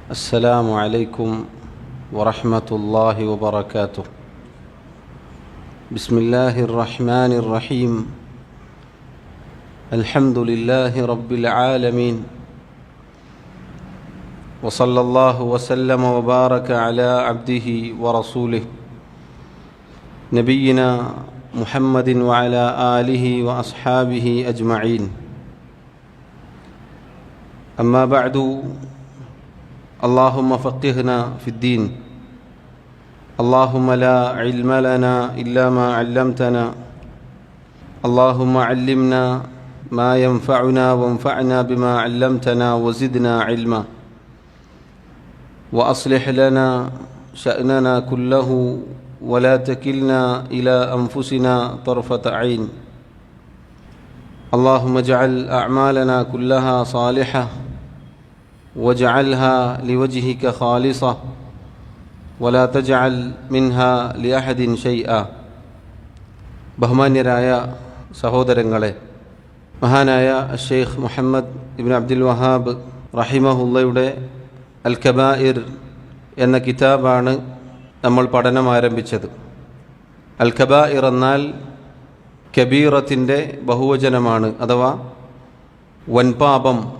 السلام عليكم ورحمة الله وبركاته. بسم الله الرحمن الرحيم. الحمد لله رب العالمين، وصلى الله وسلم وبارك على عبده ورسوله نبينا محمد وعلى آله وأصحابه أجمعين. أما بعد، اللهم فقهنا في الدين. اللهم لا علم لنا إلا ما علمتنا. اللهم علمنا ما ينفعنا وانفعنا بما علمتنا وزدنا علما، وأصلح لنا شأننا كله ولا تكلنا إلى أنفسنا طرفة عين. اللهم اجعل أعمالنا كلها صالحة واجعلها لوجهك خالصة ولا تجعل منها لأحد شيئا. ബഹുമാന്യരായ സഹോദരങ്ങളെ, മഹാനായ ഷെയ്ഖ് മുഹമ്മദ് ഇബ്ൻ അബ്ദുൽ വഹാബ് റഹിമഹുള്ളയുടെ അൽ കബായിർ എന്ന കിതാബാണ് നമ്മൾ പഠനം ആരംഭിച്ചത്. അൽ കബായിർ എന്നാൽ കബീറത്തിൻ്റെ ബഹുവചനമാണ്, അഥവാ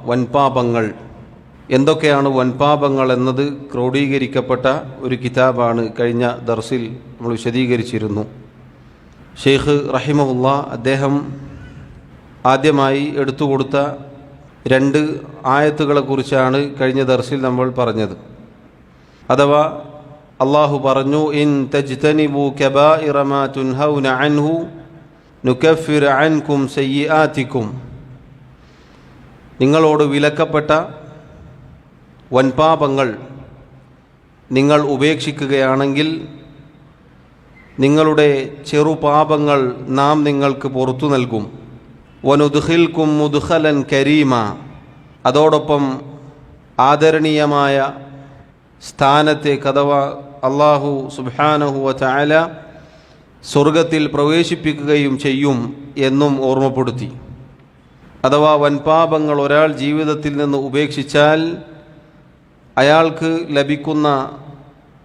വൻപാപങ്ങൾ. എന്തൊക്കെയാണ് വൻപാപങ്ങൾ എന്നത് ക്രോഡീകരിക്കപ്പെട്ട ഒരു കിതാബാണ്. കഴിഞ്ഞ ദർസിൽ നമ്മൾ വിശദീകരിച്ചിരുന്നു. ഷെയ്ഖ് റഹിമഹുള്ള അദ്ദേഹം ആദ്യമായി എടുത്തുകൊടുത്ത 2 ആയത്തുകളെക്കുറിച്ചാണ് കഴിഞ്ഞ ദർസിൽ നമ്മൾ പറഞ്ഞത്. അഥവാ അള്ളാഹു പറഞ്ഞു, ഇൻ തജ്തനിബു കബായിറ മാ തുൻഹൗന അൻഹു നുകഫിർ അൻകും സയ്യിആതികും. നിങ്ങളോട് വിലക്കപ്പെട്ട വൻപാപങ്ങൾ നിങ്ങൾ ഉപേക്ഷിക്കുകയാണെങ്കിൽ നിങ്ങളുടെ ചെറുപാപങ്ങൾ നാം നിങ്ങൾക്ക് പുറത്തു നൽകും. വനുദ്ഖിൽകും മുദ്ഖലൻ കരീമ. അതോടൊപ്പം ആദരണീയമായ സ്ഥാനത്തേക്ക്, അഥവാ അല്ലാഹു സുബ്ഹാനഹു വ തആല സ്വർഗത്തിൽ പ്രവേശിപ്പിക്കുകയും ചെയ്യും എന്നും ഓർമ്മപ്പെടുത്തി. അഥവാ വൻപാപങ്ങൾ ഒരാൾ ജീവിതത്തിൽ നിന്ന് ഉപേക്ഷിച്ചാൽ അയാൾക്ക് ലഭിക്കുന്ന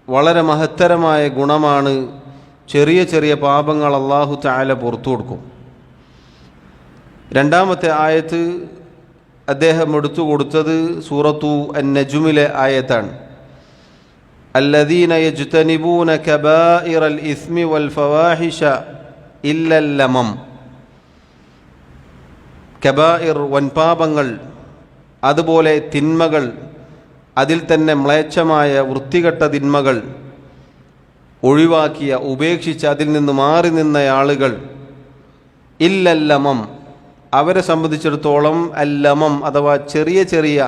വളരെ മഹത്തരമായ ഗുണമാണ് ചെറിയ ചെറിയ പാപങ്ങൾ അല്ലാഹു തആല പുറത്തു കൊടുക്കും. 2ാമത്തെ ആയത്ത് അദ്ദേഹം എടുത്തു കൊടുത്തത് സൂറത്തു അൻ-നജ്മിലെ ആയത്താണ്. അല്ലദീന യജ്തനിബൂന കബായിറൽ ഇസ്മി വൽ ഫവാഹിഷ ഇല്ലൽ ലമം. കബായിർ വൻപാപങ്ങൾ, അതുപോലെ തിന്മകൾ, അതിൽ തന്നെ മ്ലേച്ഛമായ വൃത്തികെട്ട തിന്മകൾ ഒഴിവാക്കിയ, ഉപേക്ഷിച്ച് അതിൽ നിന്ന് മാറി നിന്ന ആളുകൾ, ഇല്ലല്ലമം, അവരെ സംബന്ധിച്ചിടത്തോളം അല്ലമം അഥവാ ചെറിയ ചെറിയ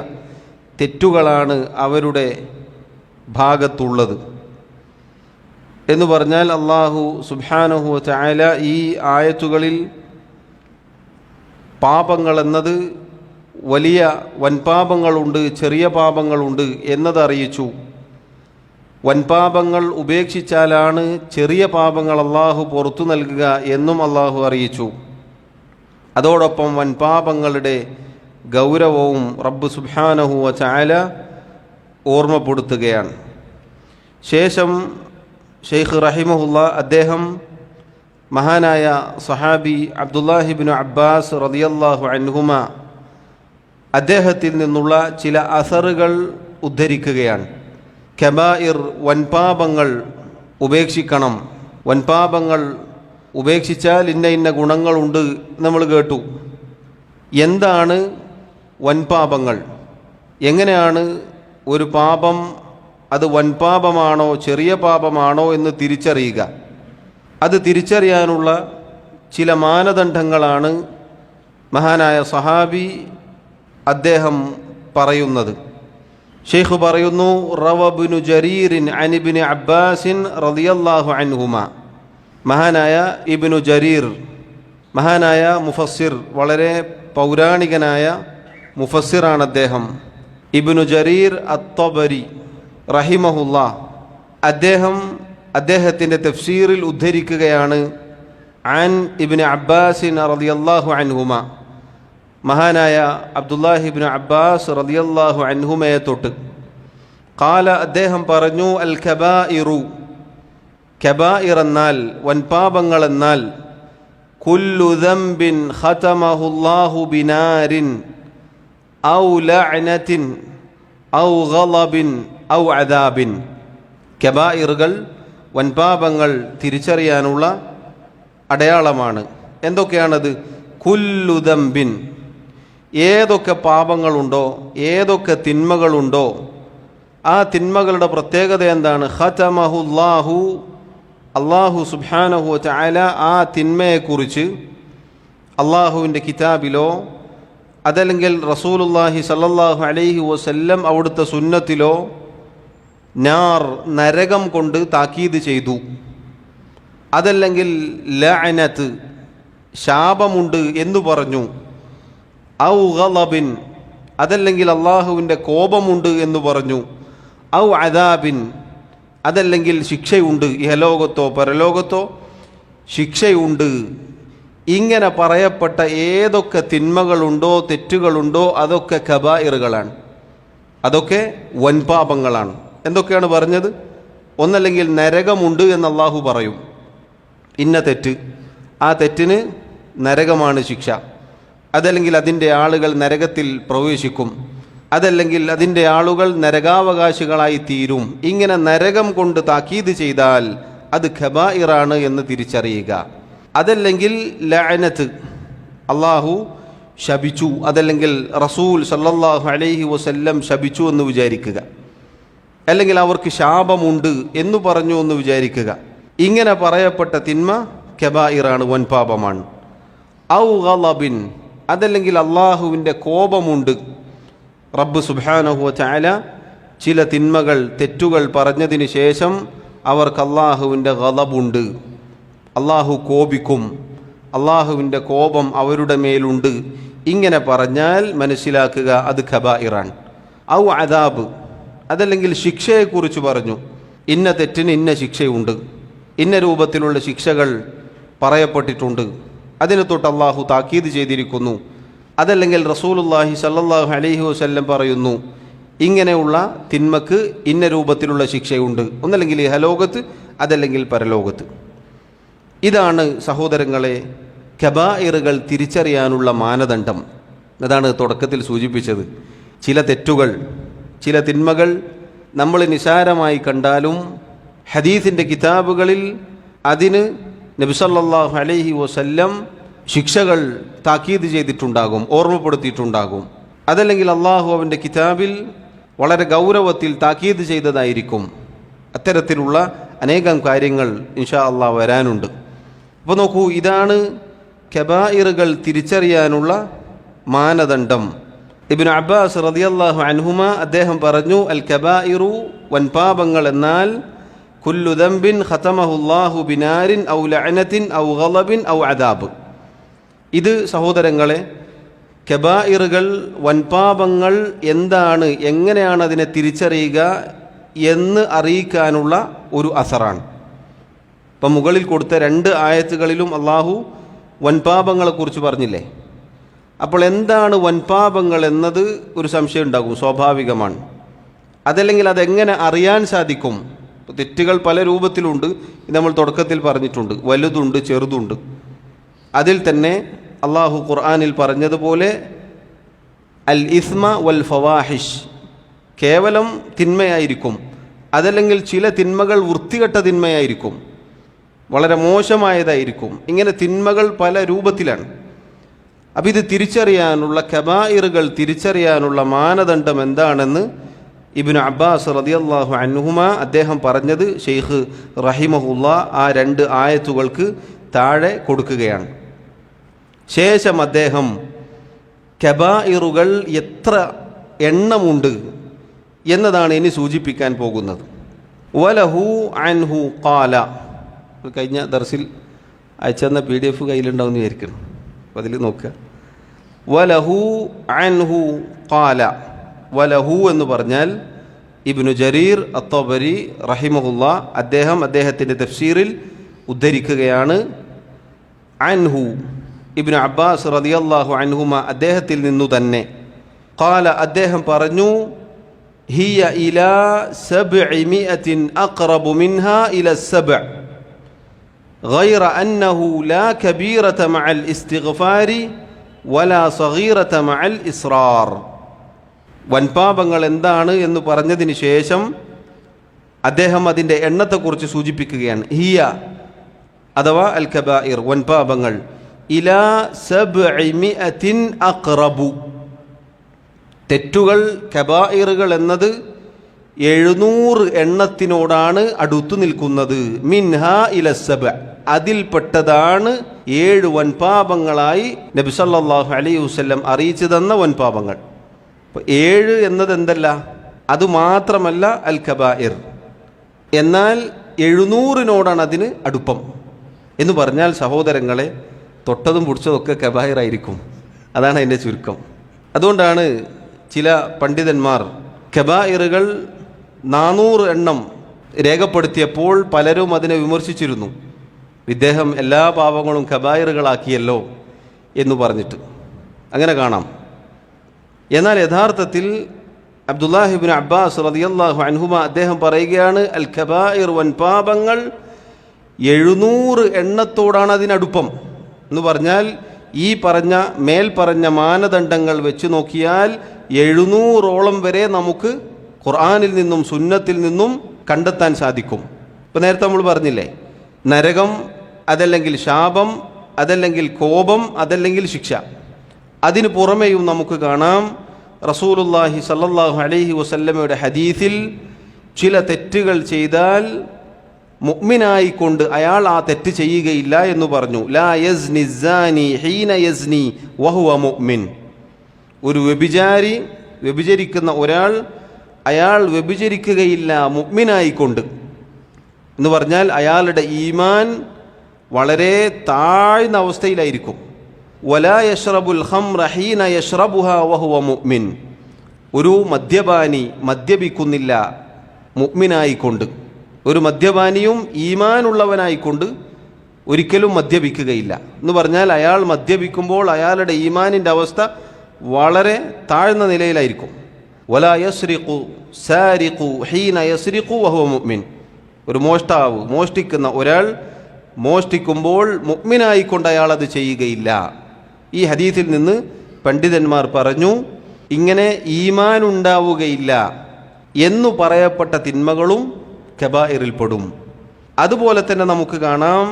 തെറ്റുകളാണ് അവരുടെ ഭാഗത്തുള്ളത് എന്ന് പറഞ്ഞാൽ, അല്ലാഹു സുബ്ഹാനഹു വ തആല ഈ ആയത്തുകളിൽ പാപങ്ങൾ എന്നത് വലിയ വൻപാപങ്ങളുണ്ട്, ചെറിയ പാപങ്ങളുണ്ട് എന്നതറിയിച്ചു. വൻപാപങ്ങൾ ഉപേക്ഷിച്ചാലാണ് ചെറിയ പാപങ്ങൾ അല്ലാഹു പുറത്തു നൽകുക എന്നും അല്ലാഹു അറിയിച്ചു. അതോടൊപ്പം വൻപാപങ്ങളുടെ ഗൗരവവും റബ്ബ് സുബ്ഹാനഹു വ തആല ഓർമ്മപ്പെടുത്തുകയാണ്. ശേഷം ഷെയ്ഖ് റഹിമഹുള്ള അദ്ദേഹം മഹാനായ സഹാബി അബ്ദുല്ലാഹിബ്നു അബ്ബാസ് റളിയല്ലാഹു അൻഹുമ അദ്ദേഹത്തിൽ നിന്നുള്ള ചില അസറുകൾ ഉദ്ധരിക്കുകയാണ്. കബായിർ വൻപാപങ്ങൾ ഉപേക്ഷിക്കണം, വൻപാപങ്ങൾ ഉപേക്ഷിച്ചാൽ ഇന്ന ഗുണങ്ങളുണ്ട് നമ്മൾ കേട്ടു. എന്താണ് വൻപാപങ്ങൾ? എങ്ങനെയാണ് ഒരു പാപം അത് വൻപാപമാണോ ചെറിയ പാപമാണോ എന്ന് തിരിച്ചറിയുക? അത് തിരിച്ചറിയാനുള്ള ചില മാനദണ്ഡങ്ങളാണ് മഹാനായ സഹാബി അദ്ദേഹം പറയുന്നത്. ഷെയ്ഖ് പറയുന്നു, റവ ഇബ്നു ജരീറിൻ അൻ ഇബ്നു അബ്ബാസിൻ റളിയല്ലാഹു അൻഹുമ. മഹാനായ ഇബ്നു ജരീർ, മഹാനായ മുഫസ്സിർ, വളരെ പൗരാണികനായ മുഫസ്സിറാണ് അദ്ദേഹം. ഇബ്നു ജരീർ അത്ത്-തബരി റഹിമഹുല്ലാ, അദ്ദേഹത്തിൻ്റെ തഫ്സീറിൽ ഉദ്ധരിക്കുകയാണ്, അൻ ഇബ്നു അബ്ബാസിൻ റളിയല്ലാഹു അൻഹുമ, മഹാനായ അബ്ദുല്ലാഹിബ്നു അബ്ബാസ് റളിയല്ലാഹു അൻഹുമയെ തൊട്ട് ഖാല അദ്ദേഹം പറഞ്ഞു, അൽ കബായിറു, കബായിർ എന്നാൽ വൻപാപങ്ങൾ എന്നാൽ കുല്ലു ദംബിൻ ഖതമഹുല്ലാഹു ബിനാരിൻ ഔ ലഅനത്തിൻ ഔ ഗളബിൻ ഔ അദാബിൻ. കബായിറുകൾ വൻപാപങ്ങൾ തിരിച്ചറിയാനുള്ള അടയാളമാണ്. എന്തൊക്കെയാണത്? കുല്ലു ദംബിൻ, ഏതൊക്കെ പാപങ്ങളുണ്ടോ, ഏതൊക്കെ തിന്മകളുണ്ടോ, ആ തിന്മകളുടെ പ്രത്യേകത എന്താണ്? ഖതമഹുല്ലാഹു, അള്ളാഹു സുബ്ഹാനഹു വ തആല ആ തിന്മയെക്കുറിച്ച് അള്ളാഹുവിൻ്റെ കിതാബിലോ അതല്ലെങ്കിൽ റസൂലുള്ളാഹി സല്ലല്ലാഹു അലൈഹി വസല്ലം അവിടുത്തെ സുന്നത്തിലോ നാർ, നരകം കൊണ്ട് താക്കീത് ചെയ്തു. അതല്ലെങ്കിൽ ലഅനത്ത്, ശാപമുണ്ട് എന്ന് പറഞ്ഞു. ഔ ഗളബിൻ, അതല്ലെങ്കിൽ അള്ളാഹുവിൻ്റെ കോപമുണ്ട് എന്ന് പറഞ്ഞു. ഔ അദാബിൻ, അതല്ലെങ്കിൽ ശിക്ഷയുണ്ട്, ഇഹലോകത്തോ പരലോകത്തോ ശിക്ഷയുണ്ട്. ഇങ്ങനെ പറയപ്പെട്ട ഏതൊക്കെ തിന്മകളുണ്ടോ, തെറ്റുകളുണ്ടോ, അതൊക്കെ കബായിറുകളാണ്, അതൊക്കെ വൻപാപങ്ങളാണ്. എന്തൊക്കെയാണ് പറഞ്ഞത്? ഒന്നല്ലെങ്കിൽ നരകമുണ്ട് എന്ന് അള്ളാഹു പറയും, ഇന്ന തെറ്റ്, ആ തെറ്റിന് നരകമാണ് ശിക്ഷ. അതല്ലെങ്കിൽ അതിൻ്റെ ആളുകൾ നരകത്തിൽ പ്രവേശിക്കും, അതല്ലെങ്കിൽ അതിൻ്റെ ആളുകൾ നരകാവകാശികളായി തീരും. ഇങ്ങനെ നരകം കൊണ്ട് താക്കീത് ചെയ്താൽ അത് ഖബായിറാണ് എന്ന് തിരിച്ചറിയുക. അതല്ലെങ്കിൽ ലഅനത്ത്, അള്ളാഹു ശപിച്ചു, അതല്ലെങ്കിൽ റസൂൽ സല്ലല്ലാഹു അലൈഹി വസല്ലം ശപിച്ചു എന്ന് വിചാരിക്കുക, അല്ലെങ്കിൽ അവർക്ക് ശാപമുണ്ട് എന്ന് പറഞ്ഞു എന്ന് വിചാരിക്കുക. ഇങ്ങനെ പറയപ്പെട്ട തിന്മ ഖബായിറാണ്, വൻപാപമാണ്. ഔ ഗളബിൻ, അതല്ലെങ്കിൽ അള്ളാഹുവിൻ്റെ കോപമുണ്ട്. റബ്ബ് സുബ്ഹാനഹു വ തആല ചില തിന്മകൾ, തെറ്റുകൾ പറഞ്ഞതിന് ശേഷം അവർക്ക് അള്ളാഹുവിൻ്റെ ഗളബുണ്ട്, അള്ളാഹു കോപിക്കും, അള്ളാഹുവിൻ്റെ കോപം അവരുടെ മേലുണ്ട്. ഇങ്ങനെ പറഞ്ഞാൽ മനസ്സിലാക്കുക അത് ഖബായിറാണ്. ഔ അദാബ്, അതല്ലെങ്കിൽ ശിക്ഷയെക്കുറിച്ച് പറഞ്ഞു, ഇന്ന തെറ്റിന് ഇന്ന ശിക്ഷയുണ്ട്, ഇന്ന രൂപത്തിലുള്ള ശിക്ഷകൾ പറയപ്പെട്ടിട്ടുണ്ട്, അതിനെ തൊട്ട് അള്ളാഹു താക്കീത് ചെയ്തിരിക്കുന്നു. അതല്ലെങ്കിൽ റസൂലുള്ളാഹി സല്ലല്ലാഹു അലൈഹി വസല്ലം പറയുന്നു, ഇങ്ങനെയുള്ള തിന്മക്ക് ഇന്ന രൂപത്തിലുള്ള ശിക്ഷയുണ്ട്, ഒന്നല്ലെങ്കിൽ ഇഹലോകത്ത് അതല്ലെങ്കിൽ പരലോകത്ത്. ഇതാണ് സഹോദരങ്ങളെ കബായിറുകൾ തിരിച്ചറിയാനുള്ള മാനദണ്ഡം. അതാണ് തുടക്കത്തിൽ സൂചിപ്പിച്ചത്. ചില തെറ്റുകൾ, ചില തിന്മകൾ നമ്മൾ നിസാരമായി കണ്ടാലും ഹദീസിൻ്റെ കിതാബുകളിൽ അതിന് നബി സല്ലല്ലാഹു അലൈഹി വസല്ലം ശിക്ഷകൾ താക്കീത് ചെയ്തിട്ടുണ്ടാകും, ഓർമ്മപ്പെടുത്തിയിട്ടുണ്ടാകും. അതല്ലെങ്കിൽ അള്ളാഹു അവൻ്റെ കിതാബിൽ വളരെ ഗൗരവത്തിൽ താക്കീത് ചെയ്തതായിരിക്കും. അത്തരത്തിലുള്ള അനേകം കാര്യങ്ങൾ ഇൻഷാ അള്ളാഹ് വരാനുണ്ട്. അപ്പോൾ നോക്കൂ, ഇതാണ് കബായിറുകൾ തിരിച്ചറിയാനുള്ള മാനദണ്ഡം. ഇബ്നു അബ്ബാസ് റളിയല്ലാഹു അൻഹുമ അദ്ദേഹം പറഞ്ഞു, അൽ കബായിറു, വൻപാപങ്ങൾ എന്നാൽ കുല്ലു ദംബിൻ ഖതമഹുല്ലാഹു ബിനാരിൻ ഔ ലഅനത്തിൻ ഔ ഗളബിൻ ഔ അദാബ്. ഇത് സഹോദരങ്ങളെ, കബായിറുകൾ, വൻപാപങ്ങൾ എന്താണ്, എങ്ങനെയാണ് അതിനെ തിരിച്ചറിയുക എന്ന് അറിയിക്കാനുള്ള ഒരു അസറാണ്. ഇപ്പം മുകളിൽ കൊടുത്ത 2 ആയത്തുകളിലും അള്ളാഹു വൻപാപങ്ങളെക്കുറിച്ച് പറഞ്ഞില്ലേ? അപ്പോൾ എന്താണ് വൻപാപങ്ങൾ എന്നത് ഒരു സംശയം ഉണ്ടാകും, സ്വാഭാവികമാണ്. അതല്ലെങ്കിൽ അതെങ്ങനെ അറിയാൻ സാധിക്കും? തെറ്റുകൾ പല രൂപത്തിലുണ്ട്, ഇത് നമ്മൾ തുടക്കത്തിൽ പറഞ്ഞിട്ടുണ്ട്, വലുതുണ്ട്, ചെറുതുണ്ട്. അതിൽ തന്നെ അള്ളാഹു ഖുർആനിൽ പറഞ്ഞതുപോലെ അൽ ഇസ്മ വൽ ഫവാഹിഷ്, കേവലം തിന്മയായിരിക്കും, അതല്ലെങ്കിൽ ചില തിന്മകൾ വൃത്തികെട്ട തിന്മയായിരിക്കും, വളരെ മോശമായതായിരിക്കും. ഇങ്ങനെ തിന്മകൾ പല രൂപത്തിലാണ്. അപ്പം ഇത് തിരിച്ചറിയാനുള്ള, കബായിറുകൾ തിരിച്ചറിയാനുള്ള മാനദണ്ഡം എന്താണെന്ന് ഇബ്നു അബ്ബാസ് റളിയല്ലാഹു അൻഹുമ അദ്ദേഹം പറഞ്ഞത് ഷെയ്ഖ് റഹിമഹുല്ലാ ആ 2 ആയത്തുകൾക്ക് താഴെ കൊടുക്കുകയാണ്. ശേഷം അദ്ദേഹം കബായിറുകൾ എത്ര എണ്ണമുണ്ട് എന്നതാണ് ഇനി സൂചിപ്പിക്കാൻ പോകുന്നത്. വലഹു അൻഹു ഖാല, കഴിഞ്ഞ ദർസിൽ അയച്ചെന്ന PDF കയ്യിലുണ്ടാവുമെന്ന് വിചാരിക്കണം, അപ്പോൾ അതിൽ നോക്കുക. വലഹു അൻഹു ഖാല, വലഹു എന്ന് പറഞ്ഞാൽ ഇബ്നു ജരീർ അത്തബരി റഹിമഹുല്ലാ അദ്ദേഹത്തിൻ്റെ തഫ്സീറിൽ ഉദ്ധരിക്കുകയാണ്. അൻഹു, ഇബ്നു അബ്ബാസ് റളിയല്ലാഹു അൻഹുമ അദ്ദേഹത്തിൽ നിന്നു തന്നെ. ഖാല, അദ്ദേഹം പറഞ്ഞു, ഹിയ ഇലാ 700 അഖ്റബു മിൻഹാ ഇലാ 7 ഗൈറ അന്നഹു ലാ കബീറത മഅൽ ഇസ്തിഗ്ഫാരി വലാ സഗീറത മഅൽ ഇസ്റാർ. വൻപാപങ്ങൾ എന്താണ് എന്ന് പറഞ്ഞതിന് ശേഷം അദ്ദേഹം അതിൻ്റെ എണ്ണത്തെക്കുറിച്ച് സൂചിപ്പിക്കുകയാണ്. ഹിയ അഥവാ അൽ കബായിർ, വൻപാപങ്ങൾ, ഇലാ 700 അഖ്റബു, തെറ്റുകൾ കബായിറുകൾ എന്നത് 700 എണ്ണത്തിനോടാണ് അടുത്തു നിൽക്കുന്നത്. മിൻഹാ ഇല 7, അതിൽപ്പെട്ടതാണ് 7 വൻപാപങ്ങളായി നബി സല്ലല്ലാഹു അലൈഹി വസല്ലം അറിയിച്ചു തന്ന വൻപാപങ്ങൾ. അപ്പോൾ 7 എന്നത് എന്തല്ല, അതുമാത്രമല്ല അൽ കബായിർ, എന്നാൽ 700നോടാണ് അതിന് അടുപ്പം എന്ന് പറഞ്ഞാൽ സഹോദരങ്ങളെ, തൊട്ടതും പിടിച്ചതൊക്കെ കബായിറായിരിക്കും. അതാണ് അതിൻ്റെ ചുരുക്കം. അതുകൊണ്ടാണ് ചില പണ്ഡിതന്മാർ കബായിറുകൾ 400 എണ്ണം രേഖപ്പെടുത്തിയപ്പോൾ പലരും അതിനെ വിമർശിച്ചിരുന്നു. ഇദ്ദേഹം എല്ലാ പാപങ്ങളും കബായിറുകളാക്കിയല്ലോ എന്ന് പറഞ്ഞിട്ട് അങ്ങനെ കാണാം. എന്നാൽ യഥാർത്ഥത്തിൽ അബ്ദുല്ലാഹി ഇബ്നു അബ്ബാസ് റളിയല്ലാഹു അൻഹുമ അദ്ദേഹം പറയുകയാണ്, അൽ കബായിർ, വൻപാപങ്ങൾ 700 എണ്ണത്തോടാണ് അതിനടുപ്പം എന്ന് പറഞ്ഞാൽ ഈ മേൽപ്പറഞ്ഞ മാനദണ്ഡങ്ങൾ വെച്ച് നോക്കിയാൽ 700ഓളം വരെ നമുക്ക് ഖുർആനിൽ നിന്നും സുന്നത്തിൽ നിന്നും കണ്ടെത്താൻ സാധിക്കും. ഇപ്പോൾ നേരത്തെ നമ്മൾ പറഞ്ഞില്ലേ, നരകം, അതല്ലെങ്കിൽ ശാപം, അതല്ലെങ്കിൽ കോപം, അതല്ലെങ്കിൽ ശിക്ഷ. അതിന് പുറമെയും നമുക്ക് കാണാം റസൂലുള്ളാഹി സല്ലല്ലാഹു അലൈഹി വസല്ലമയുടെ ഹദീസിൽ ചില തെറ്റുകൾ ചെയ്താൽ മുഅ്മിനായിക്കൊണ്ട് അയാൾ ആ തെറ്റ് ചെയ്യുകയില്ല എന്ന് പറഞ്ഞു. ലാ യസ്നി സാനി ഹീന യസ്നി വഹുവ മുഅ്മിൻ. ഒരു വ്യഭിചരിക്കുന്ന ഒരാൾ അയാൾ വ്യഭിചരിക്കുകയില്ല മുഅ്മിനായിക്കൊണ്ട് എന്ന് പറഞ്ഞാൽ അയാളുടെ ഈമാൻ വളരെ താഴ്ന്ന അവസ്ഥയിലായിരിക്കും. വലാ യശ്റബുൽ ഖംറ ഹീന യശ്റബുഹാ വഹുവ മുഅ്മിൻ. ഒരു മദ്യപാനി മദ്യപിക്കുന്നില്ല മുഅ്മിനായിക്കൊണ്ട്. ഒരു മദ്യപാനിയും ഈമാനുള്ളവനായിക്കൊണ്ട് ഒരിക്കലും മദ്യപിക്കുകയില്ല എന്ന് പറഞ്ഞാൽ അയാൾ മദ്യപിക്കുമ്പോൾ അയാളുടെ ഈമാനിൻ്റെ അവസ്ഥ വളരെ താഴ്ന്ന നിലയിലായിരിക്കും. വലാ യസ്രിഖു സാരിഖു ഹീന യസ്രിഖു വഹുവ മുഅ്മിൻ. ഒരു മോഷ്ടാവ് മോഷ്ടിക്കുന്ന ഒരാൾ മോഷ്ടിക്കുമ്പോൾ മുഅ്മിനായിക്കൊണ്ട് അയാൾ അത് ചെയ്യുകയില്ല. ഈ ഹദീസിൽ നിന്ന് പണ്ഡിതന്മാർ പറഞ്ഞു, ഇങ്ങനെ ഈമാൻ ഉണ്ടാവുകയില്ല എന്നു പറയപ്പെട്ട തിന്മകളും കബായിറിൽപ്പെടും. അതുപോലെ തന്നെ നമുക്ക് കാണാം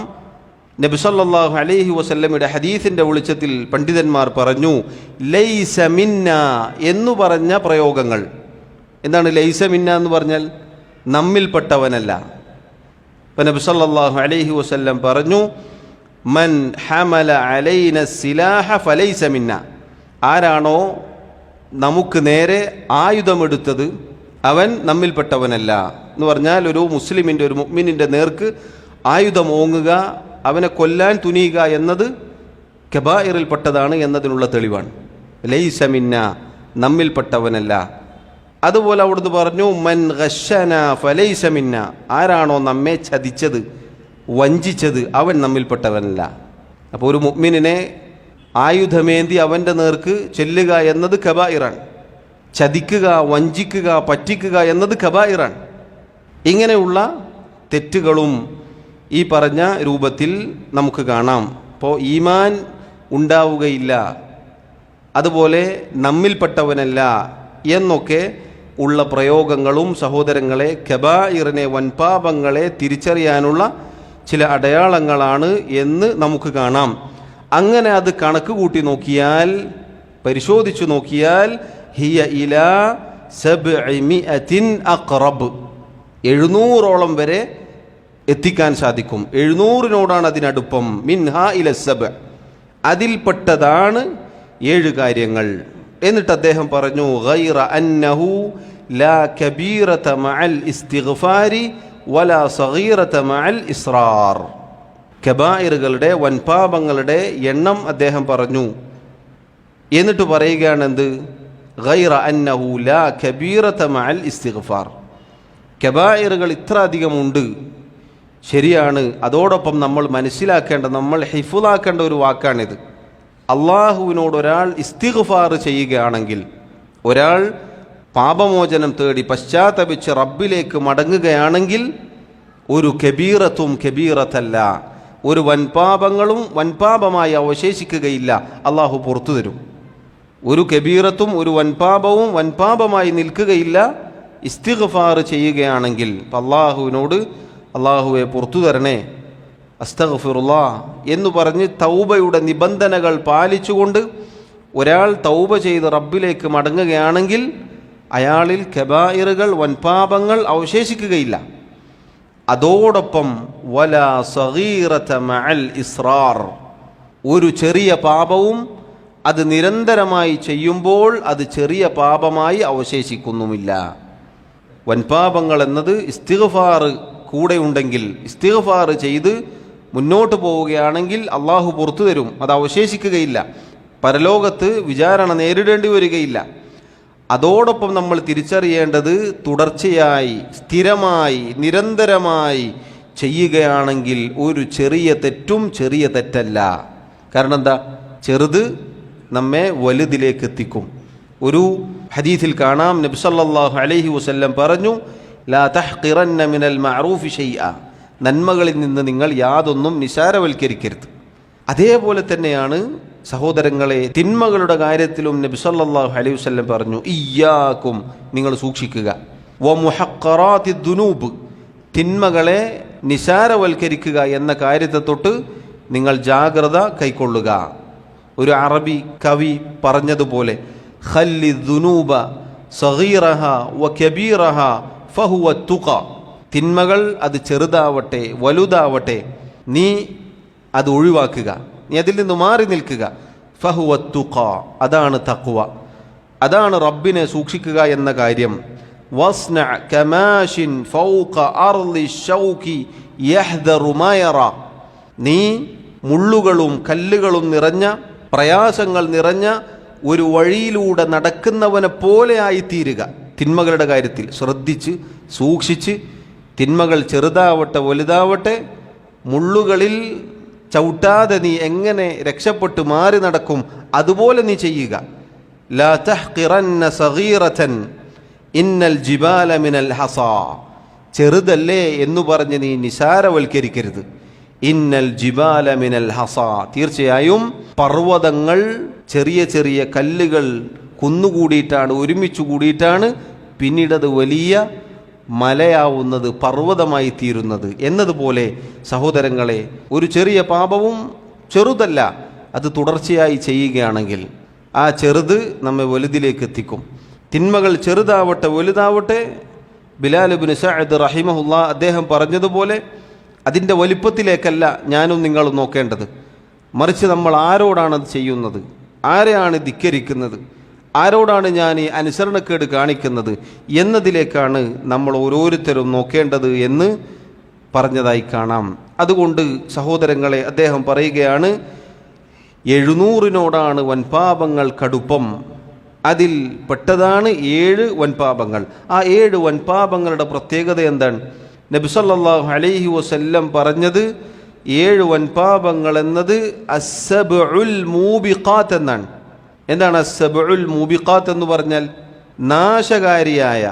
നബി സല്ലല്ലാഹു അലൈഹി വസല്ലമയുടെ ഹദീസിൻ്റെ വെളിച്ചത്തിൽ പണ്ഡിതന്മാർ പറഞ്ഞു, ലൈസ മിന്ന എന്നു പറഞ്ഞ പ്രയോഗങ്ങൾ. എന്താണ് ലൈസ മിന്ന എന്ന് പറഞ്ഞാൽ? നമ്മിൽപ്പെട്ടവനല്ല. അപ്പോൾ നബി സല്ലല്ലാഹു അലൈഹി വസല്ലം പറഞ്ഞു, മൻ ഹമല അലൈന സിലാഹ ഫലൈസ മിന്ന. ആരാണോ നമുക്ക് നേരെ ആയുധമെടുത്തത് അവൻ നമ്മിൽപ്പെട്ടവനല്ല എന്ന് പറഞ്ഞാൽ ഒരു മുസ്ലിമിൻ്റെ, ഒരു മുഅ്മിനിൻ്റെ നേർക്ക് ആയുധം ഓങ്ങുക, അവനെ കൊല്ലാൻ തുനിയുക എന്നത് കബായിറിൽപ്പെട്ടതാണ് എന്നതിനുള്ള തെളിവാണ്. ലൈസ മിന്ന, നമ്മിൽപ്പെട്ടവനല്ല. അതുപോലെ അവിടുന്ന് പറഞ്ഞു, മൻ ഗശന ഫലൈസ മിന്ന. ആരാണോ നമ്മെ ചതിച്ചത്, വഞ്ചിച്ചത്, അവൻ നമ്മിൽപ്പെട്ടവനല്ല. അപ്പോൾ ഒരു മുഅ്മിനിനെ ആയുധമേന്തി അവൻ്റെ നേർക്ക് ചെല്ലുക എന്നത് കബായിറാണ്. ചതിക്കുക, വഞ്ചിക്കുക, പറ്റിക്കുക എന്നത് കബായിറാണ്. ഇങ്ങനെയുള്ള തെറ്റുകളും ഈ പറഞ്ഞ രൂപത്തിൽ നമുക്ക് കാണാം. അപ്പോൾ ഈമാൻ ഉണ്ടാവുകയില്ല, അതുപോലെ നമ്മിൽപ്പെട്ടവനല്ല എന്നൊക്കെ ഉള്ള പ്രയോഗങ്ങളും സഹോദരങ്ങളെ കബായിറിനെ, വൻപാപങ്ങളെ തിരിച്ചറിയാനുള്ള ചില അടയാളങ്ങളാണ് എന്ന് നമുക്ക് കാണാം. അങ്ങനെ അത് കണക്ക് കൂട്ടി നോക്കിയാൽ, പരിശോധിച്ചു നോക്കിയാൽ ഹിയ ഇലാ 700 അഖ്റബ്, 700ഓളം വരെ എത്തിക്കാൻ സാധിക്കും. 700നോടാണ് അതിനടുപ്പം. മിൻഹാ ഇല 7, അതിൽപ്പെട്ടതാണ് 7 കാര്യങ്ങൾ. എന്നിട്ട് അദ്ദേഹം പറഞ്ഞു, ഗൈറ അന്നഹു ലാ കബീറത മഅൽ ഇസ്തിഗ്ഫാരി വലാ സഗീറത മഅൽ ഇസ്റാർ. കബായിറുകളുടെ, വൻപാപങ്ങളുടെ എണ്ണം അദ്ദേഹം പറഞ്ഞു. എന്നിട്ട് പറയുകയാണ് എന്ത്? ഗൈറ അന്നഹു ലാ കബീറത മഅൽ ഇസ്തിഗ്ഫാർ. കബായിറുകൾ ഇത്ര അധികമുണ്ട്, ശരിയാണ്. അതോടൊപ്പം നമ്മൾ മനസ്സിലാക്കേണ്ട, നമ്മൾ ഹിഫുളാക്കേണ്ട ഒരു വാക്കാണിത്. അള്ളാഹുവിനോട് ഒരാൾ ഇസ്തിഗ്ഫാർ ചെയ്യുകയാണെങ്കിൽ, ഒരാൾ പാപമോചനം തേടി പശ്ചാത്തപിച്ച് റബ്ബിലേക്ക് മടങ്ങുകയാണെങ്കിൽ ഒരു കബീറത്തും കബീറത്തല്ല, ഒരു വൻപാപങ്ങളും വൻപാപമായി അവശേഷിക്കുകയില്ല, അള്ളാഹു പുറത്തു തരും. ഒരു കബീറത്തും ഒരു വൻപാപവും വൻപാപമായി നിൽക്കുകയില്ല ഇസ്തിഗ്ഫാർ ചെയ്യുകയാണെങ്കിൽ. അള്ളാഹുവിനോട് അള്ളാഹുവെ പുറത്തു തരണേ, അസ്തഗ്ഫിറുല്ലാഹ് എന്ന് പറഞ്ഞ് തൗബയുടെ നിബന്ധനകൾ പാലിച്ചുകൊണ്ട് ഒരാൾ തൗബ ചെയ്ത് റബ്ബിലേക്ക് മടങ്ങുകയാണെങ്കിൽ അയാളിൽ കബായിറുകൾ വൻപാപങ്ങൾ അവശേഷിക്കുകയില്ല. അതോടൊപ്പം വലാ സഗീറത മഅൽ ഇസ്റാർ, ഒരു ചെറിയ പാപവും അത് നിരന്തരമായി ചെയ്യുമ്പോൾ അത് ചെറിയ പാപമായി അവശേഷിക്കുന്നുമില്ല. വൻപാപങ്ങൾ എന്നത് ഇസ്തിഗ്ഫാർ കൂടെ ഉണ്ടെങ്കിൽ, ഇസ്തിഗ്ഫാർ ചെയ്ത് മുന്നോട്ട് പോവുകയാണെങ്കിൽ അള്ളാഹു പുറത്തു തരും, അത് അവശേഷിക്കുകയില്ല, പരലോകത്ത് വിചാരണ നേരിടേണ്ടി വരികയില്ല. അതോടൊപ്പം നമ്മൾ തിരിച്ചറിയേണ്ടത് തുടർച്ചയായി സ്ഥിരമായി നിരന്തരമായി ചെയ്യുകയാണെങ്കിൽ ഒരു ചെറിയ തെറ്റും ചെറിയ തെറ്റല്ല. കാരണം എന്താ? ചെറുത് നമ്മെ വലുതിലേക്ക് എത്തിക്കും. ഒരു ഹദീസിൽ കാണാം, നബി സല്ലല്ലാഹു അലൈഹി വസല്ലം പറഞ്ഞു, ലാ തഹ്ഖിറന്ന മിനൽ മഅറൂഫി ഷൈഅ, നന്മകളിൽ നിന്ന് നിങ്ങൾ യാതൊന്നും നിസാരവൽക്കരിക്കരുത്. അതേപോലെ തന്നെയാണ് സഹോദരങ്ങളെ തിന്മകളുടെ കാര്യത്തിലും നബി സല്ലല്ലാഹു അലൈഹി വസല്ലം പറഞ്ഞു, ഇയ്യാക്കും, നിങ്ങൾ സൂക്ഷിക്കുക, വമുഹഖറാത്തി ദുനൂബ്, തിന്മകളെ നിസാരവൽക്കരിക്കുക എന്ന കാര്യത്തെ തൊട്ട് നിങ്ങൾ ജാഗ്രത കൈക്കൊള്ളുക. ഒരു അറബി കവി പറഞ്ഞതുപോലെ, ഖല്ലി ദുനൂബ സഗീറഹ വകബീറഹ ഫഹുവ തുഖ, തിന്മകൾ അത് ചെറുതാവട്ടെ വലുതാവട്ടെ നീ അത് ഒഴിവാക്കുക, നീ അതിൽ നിന്ന് മാറി നിൽക്കുക. ഫഹുവ തുഖ, അതാണ് തഖ്വ, അതാണ് റബ്ബിനെ സൂക്ഷിക്കുക എന്ന കാര്യം. വസ്ന കമാഷിൻ ഫൗഖ അർളി ഷൗകി യഹ്ദറു മാ യറ, നീ മുള്ളുകളും കല്ലുകളും നിറഞ്ഞ പ്രയാസങ്ങൾ നിറഞ്ഞ ഒരു വഴിയിലൂടെ നടക്കുന്നവനെ പോലെ ആയിത്തീരുക. തിന്മകളുടെ കാര്യത്തിൽ ശ്രദ്ധിച്ച് സൂക്ഷിച്ച്, തിന്മകൾ ചെറുതാവട്ടെ വലുതാവട്ടെ, മുള്ളുകളിൽ ചവിട്ടാതെ നീ എങ്ങനെ രക്ഷപ്പെട്ട് മാറി നടക്കും അതുപോലെ നീ ചെയ്യുക. ലാ തഹ്ഖിറന്ന സഗീറതൻ ഇന്നൽ ജിബാല മിനൽ ഹസാ, ചെറുതല്ലേ എന്ന് പറഞ്ഞ് നീ നിസാരവൽക്കരിക്കരുത്. ഇന്നൽ ജിബാല മിനൽ ഹസാ, തീർച്ചയായും പർവ്വതങ്ങൾ ചെറിയ ചെറിയ കല്ലുകൾ കുന്നുകൂടിയിട്ടാണ്, ഒരുമിച്ച് കൂടിയിട്ടാണ് പിന്നീടത് വലിയ മലയാവുന്നത്, പർവ്വതമായി തീരുന്നത് എന്നതുപോലെ സഹോദരങ്ങളെ ഒരു ചെറിയ പാപവും ചെറുതല്ല, അത് തുടർച്ചയായി ചെയ്യുകയാണെങ്കിൽ ആ ചെറുത് നമ്മെ വലുതിലേക്ക് എത്തിക്കും. തിന്മകൾ ചെറുതാവട്ടെ വലുതാവട്ടെ, ബിലാൽ ഇബ്നു സഅദ് റഹിമഹുല്ലാ അദ്ദേഹം പറഞ്ഞതുപോലെ അതിൻ്റെ വലിപ്പത്തിലേക്കല്ല ഞാനും നിങ്ങളും നോക്കേണ്ടത്, മറിച്ച് നമ്മൾ ആരോടാണത് ചെയ്യുന്നത്, ആരെയാണ് ധിക്കരിക്കുന്നത്, ആരോടാണ് ഞാൻ ഈ അനുസരണക്കേട് കാണിക്കുന്നത് എന്നതിലേക്കാണ് നമ്മൾ ഓരോരുത്തരും നോക്കേണ്ടത് എന്ന് പറഞ്ഞതായി കാണാം. അതുകൊണ്ട് സഹോദരങ്ങളെ അദ്ദേഹം പറയുകയാണ്, 700 വൻപാപങ്ങൾ കടുപ്പം, അതിൽ പെട്ടതാണ് 7 വൻപാപങ്ങൾ. ആ 7 വൻപാപങ്ങളുടെ പ്രത്യേകത എന്താണ്? നബി സല്ലല്ലാഹു അലൈഹി വസല്ലം പറഞ്ഞത് 7 വൻപാപങ്ങൾ എന്നത് അസ്സബഉൽ മൂബിഖാത്ത് എന്നാണ്. എന്താണ് അസ്സബഉൽ മൂബിഖാത്ത് എന്ന് പറഞ്ഞാൽ? നാശകാരിയായ,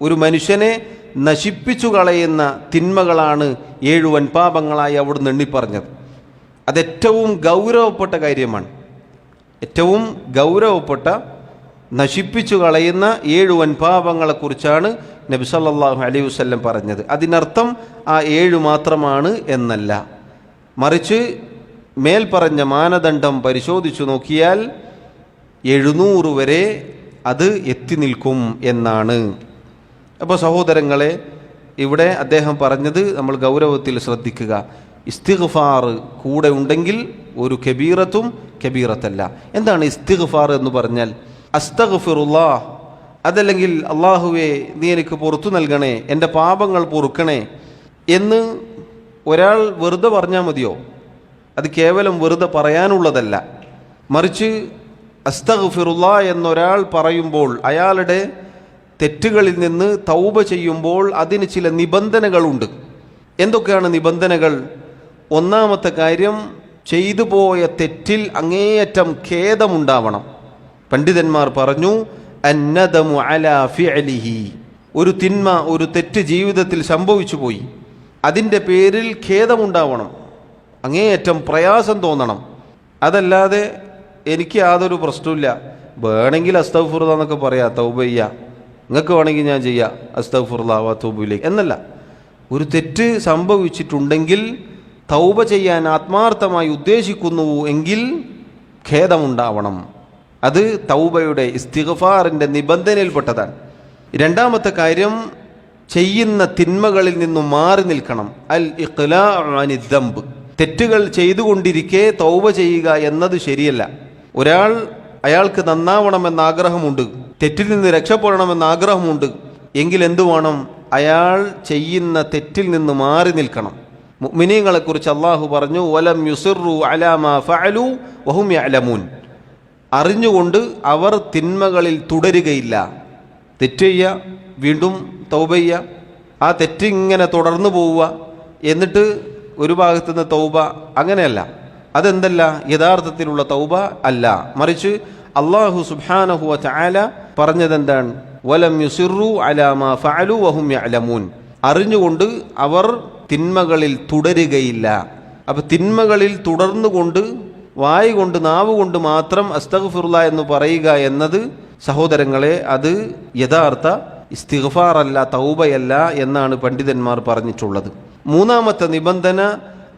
ഒരു മനുഷ്യനെ നശിപ്പിച്ചു കളയുന്ന തിന്മകളാണ് 7 വൻപാപങ്ങളായി അവിടുന്ന് എണ്ണിപ്പറഞ്ഞത്. അതേറ്റവും ഗൗരവപ്പെട്ട കാര്യമാണ്, ഏറ്റവും ഗൗരവപ്പെട്ട നശിപ്പിച്ചു കളയുന്ന 7 വൻപാപങ്ങളെക്കുറിച്ചാണ് നബി സല്ലല്ലാഹു അലൈഹി വസല്ലം പറഞ്ഞത്. അതിനർത്ഥം ആ 7 മാത്രമാണ് എന്നല്ല, മറിച്ച് മേൽ പറഞ്ഞ മാനദണ്ഡം പരിശോധിച്ചു നോക്കിയാൽ 700 വരെ അത് എത്തി നിൽക്കും എന്നാണ്. അപ്പോൾ സഹോദരങ്ങളെ ഇവിടെ അദ്ദേഹം പറഞ്ഞത് നമ്മൾ ഗൗരവത്തിൽ ശ്രദ്ധിക്കുക. ഇസ്തിഗ്ഫാർ കൂടെ ഉണ്ടെങ്കിൽ ഒരു കബീറത്തും കബീറത്തല്ല. എന്താണ് ഇസ്തിഗ്ഫാർ എന്ന് പറഞ്ഞാൽ? അസ്തഗ്ഫിറുല്ലാഹ്, അതല്ലെങ്കിൽ അള്ളാഹുവേ നീ എനിക്ക് പുറത്തു നൽകണേ, എൻ്റെ പാപങ്ങൾ പൊറുക്കണേ എന്ന് ഒരാൾ വെറുതെ പറഞ്ഞാൽ മതിയോ? അത് കേവലം വെറുതെ പറയാനുള്ളതല്ല, മറിച്ച് അസ്തഗ്ഫിറുല്ലാഹ് എന്നൊരാൾ പറയുമ്പോൾ, അയാളുടെ തെറ്റുകളിൽ നിന്ന് തൗബ ചെയ്യുമ്പോൾ അതിന് ചില നിബന്ധനകളുണ്ട്. എന്തൊക്കെയാണ് നിബന്ധനകൾ? ഒന്നാമത്തെ കാര്യം, ചെയ്തു പോയ തെറ്റിൽ അങ്ങേയറ്റം ഖേദമുണ്ടാവണം. പണ്ഡിതന്മാർ പറഞ്ഞു, അന്നദമു അലാ ഫിഅലിഹി, ഒരു തിന്മ, ഒരു തെറ്റ് ജീവിതത്തിൽ സംഭവിച്ചു പോയി, അതിൻ്റെ പേരിൽ ഖേദമുണ്ടാവണം, അങ്ങേയറ്റം പ്രയാസം തോന്നണം. അതല്ലാതെ എനിക്ക് യാതൊരു പ്രശ്നമില്ല, വേണമെങ്കിൽ അസ്തഗ്ഫിറുല്ലാഹ് എന്നൊക്കെ പറയാം, തൗബ ചെയ്യാം, നിങ്ങൾക്ക് വേണമെങ്കിൽ ഞാൻ ചെയ്യാം, അസ്തഗ്ഫിറുല്ലാഹ് വ അത്തൂബു ഇലൈഹി എന്നല്ല. ഒരു തെറ്റ് സംഭവിച്ചിട്ടുണ്ടെങ്കിൽ തൗബ ചെയ്യാൻ ആത്മാർത്ഥമായി ഉദ്ദേശിക്കുന്നു എങ്കിൽ ഖേദമുണ്ടാവണം. അത് തൗബയുടെ ഇസ്തിഗ്ഫാറിൻ്റെ നിബന്ധനയിൽപ്പെട്ടതാണ്. രണ്ടാമത്തെ കാര്യം, ചെയ്യുന്ന തിന്മകളിൽ നിന്നും മാറി നിൽക്കണം. അൽ ഇഖ്ലാഉ അനി ദംബ്, തെറ്റുകൾ ചെയ്തുകൊണ്ടിരിക്കെ തൗബ ചെയ്യുക എന്നത് ശരിയല്ല. അയാൾക്ക് നന്നാവണമെന്ന ആഗ്രഹമുണ്ട്, തെറ്റിൽ നിന്ന് രക്ഷപ്പെടണമെന്ന ആഗ്രഹമുണ്ട്, എങ്കിൽ എന്തു വേണം? അയാൾ ചെയ്യുന്ന തെറ്റിൽ നിന്ന് മാറി നിൽക്കണം. മുഅ്മിനീങ്ങളെക്കുറിച്ച് അള്ളാഹു പറഞ്ഞു, വലം യുസിറു അലാ മാ ഫഅലു വഹും യഅലമൂൻ, അറിഞ്ഞുകൊണ്ട് അവർ തിന്മകളിൽ തുടരുകയില്ല. തെറ്റ് ചെയ്യുക, വീണ്ടും തൗബ ചെയ്യുക, ആ തെറ്റിങ്ങനെ തുടർന്നു പോവുക, എന്നിട്ട് ഒരു ഭാഗത്തു നിന്ന് തൗബ, അങ്ങനെയല്ല. അതെന്തല്ല യഥാർത്ഥത്തിലുള്ള തൗബ അല്ല. മറിച്ച് അല്ലാഹു സുബ്ഹാനഹു വ തആല പറഞ്ഞതെന്താണ്? വലം യുസിറു അലാ മാ ഫഅലു വഹും യഅലമൂൻ, അറിഞ്ഞുകൊണ്ട് അവർ തിന്മകളിൽ തുടരുകയില്ല. അപ്പം തിന്മകളിൽ തുടർന്നുകൊണ്ട് വായ് കൊണ്ട് നാവ് കൊണ്ട് മാത്രം അസ്തഗ്ഫിറുല്ലാഹ് എന്ന് പറയുക എന്നത് സഹോദരങ്ങളെ, അത് യഥാർത്ഥ ഇസ്തിഗ്ഫാറല്ല, തൗബയല്ല എന്നാണ് പണ്ഡിതന്മാർ പറഞ്ഞിട്ടുള്ളത്. മൂന്നാമത്തെ നിബന്ധന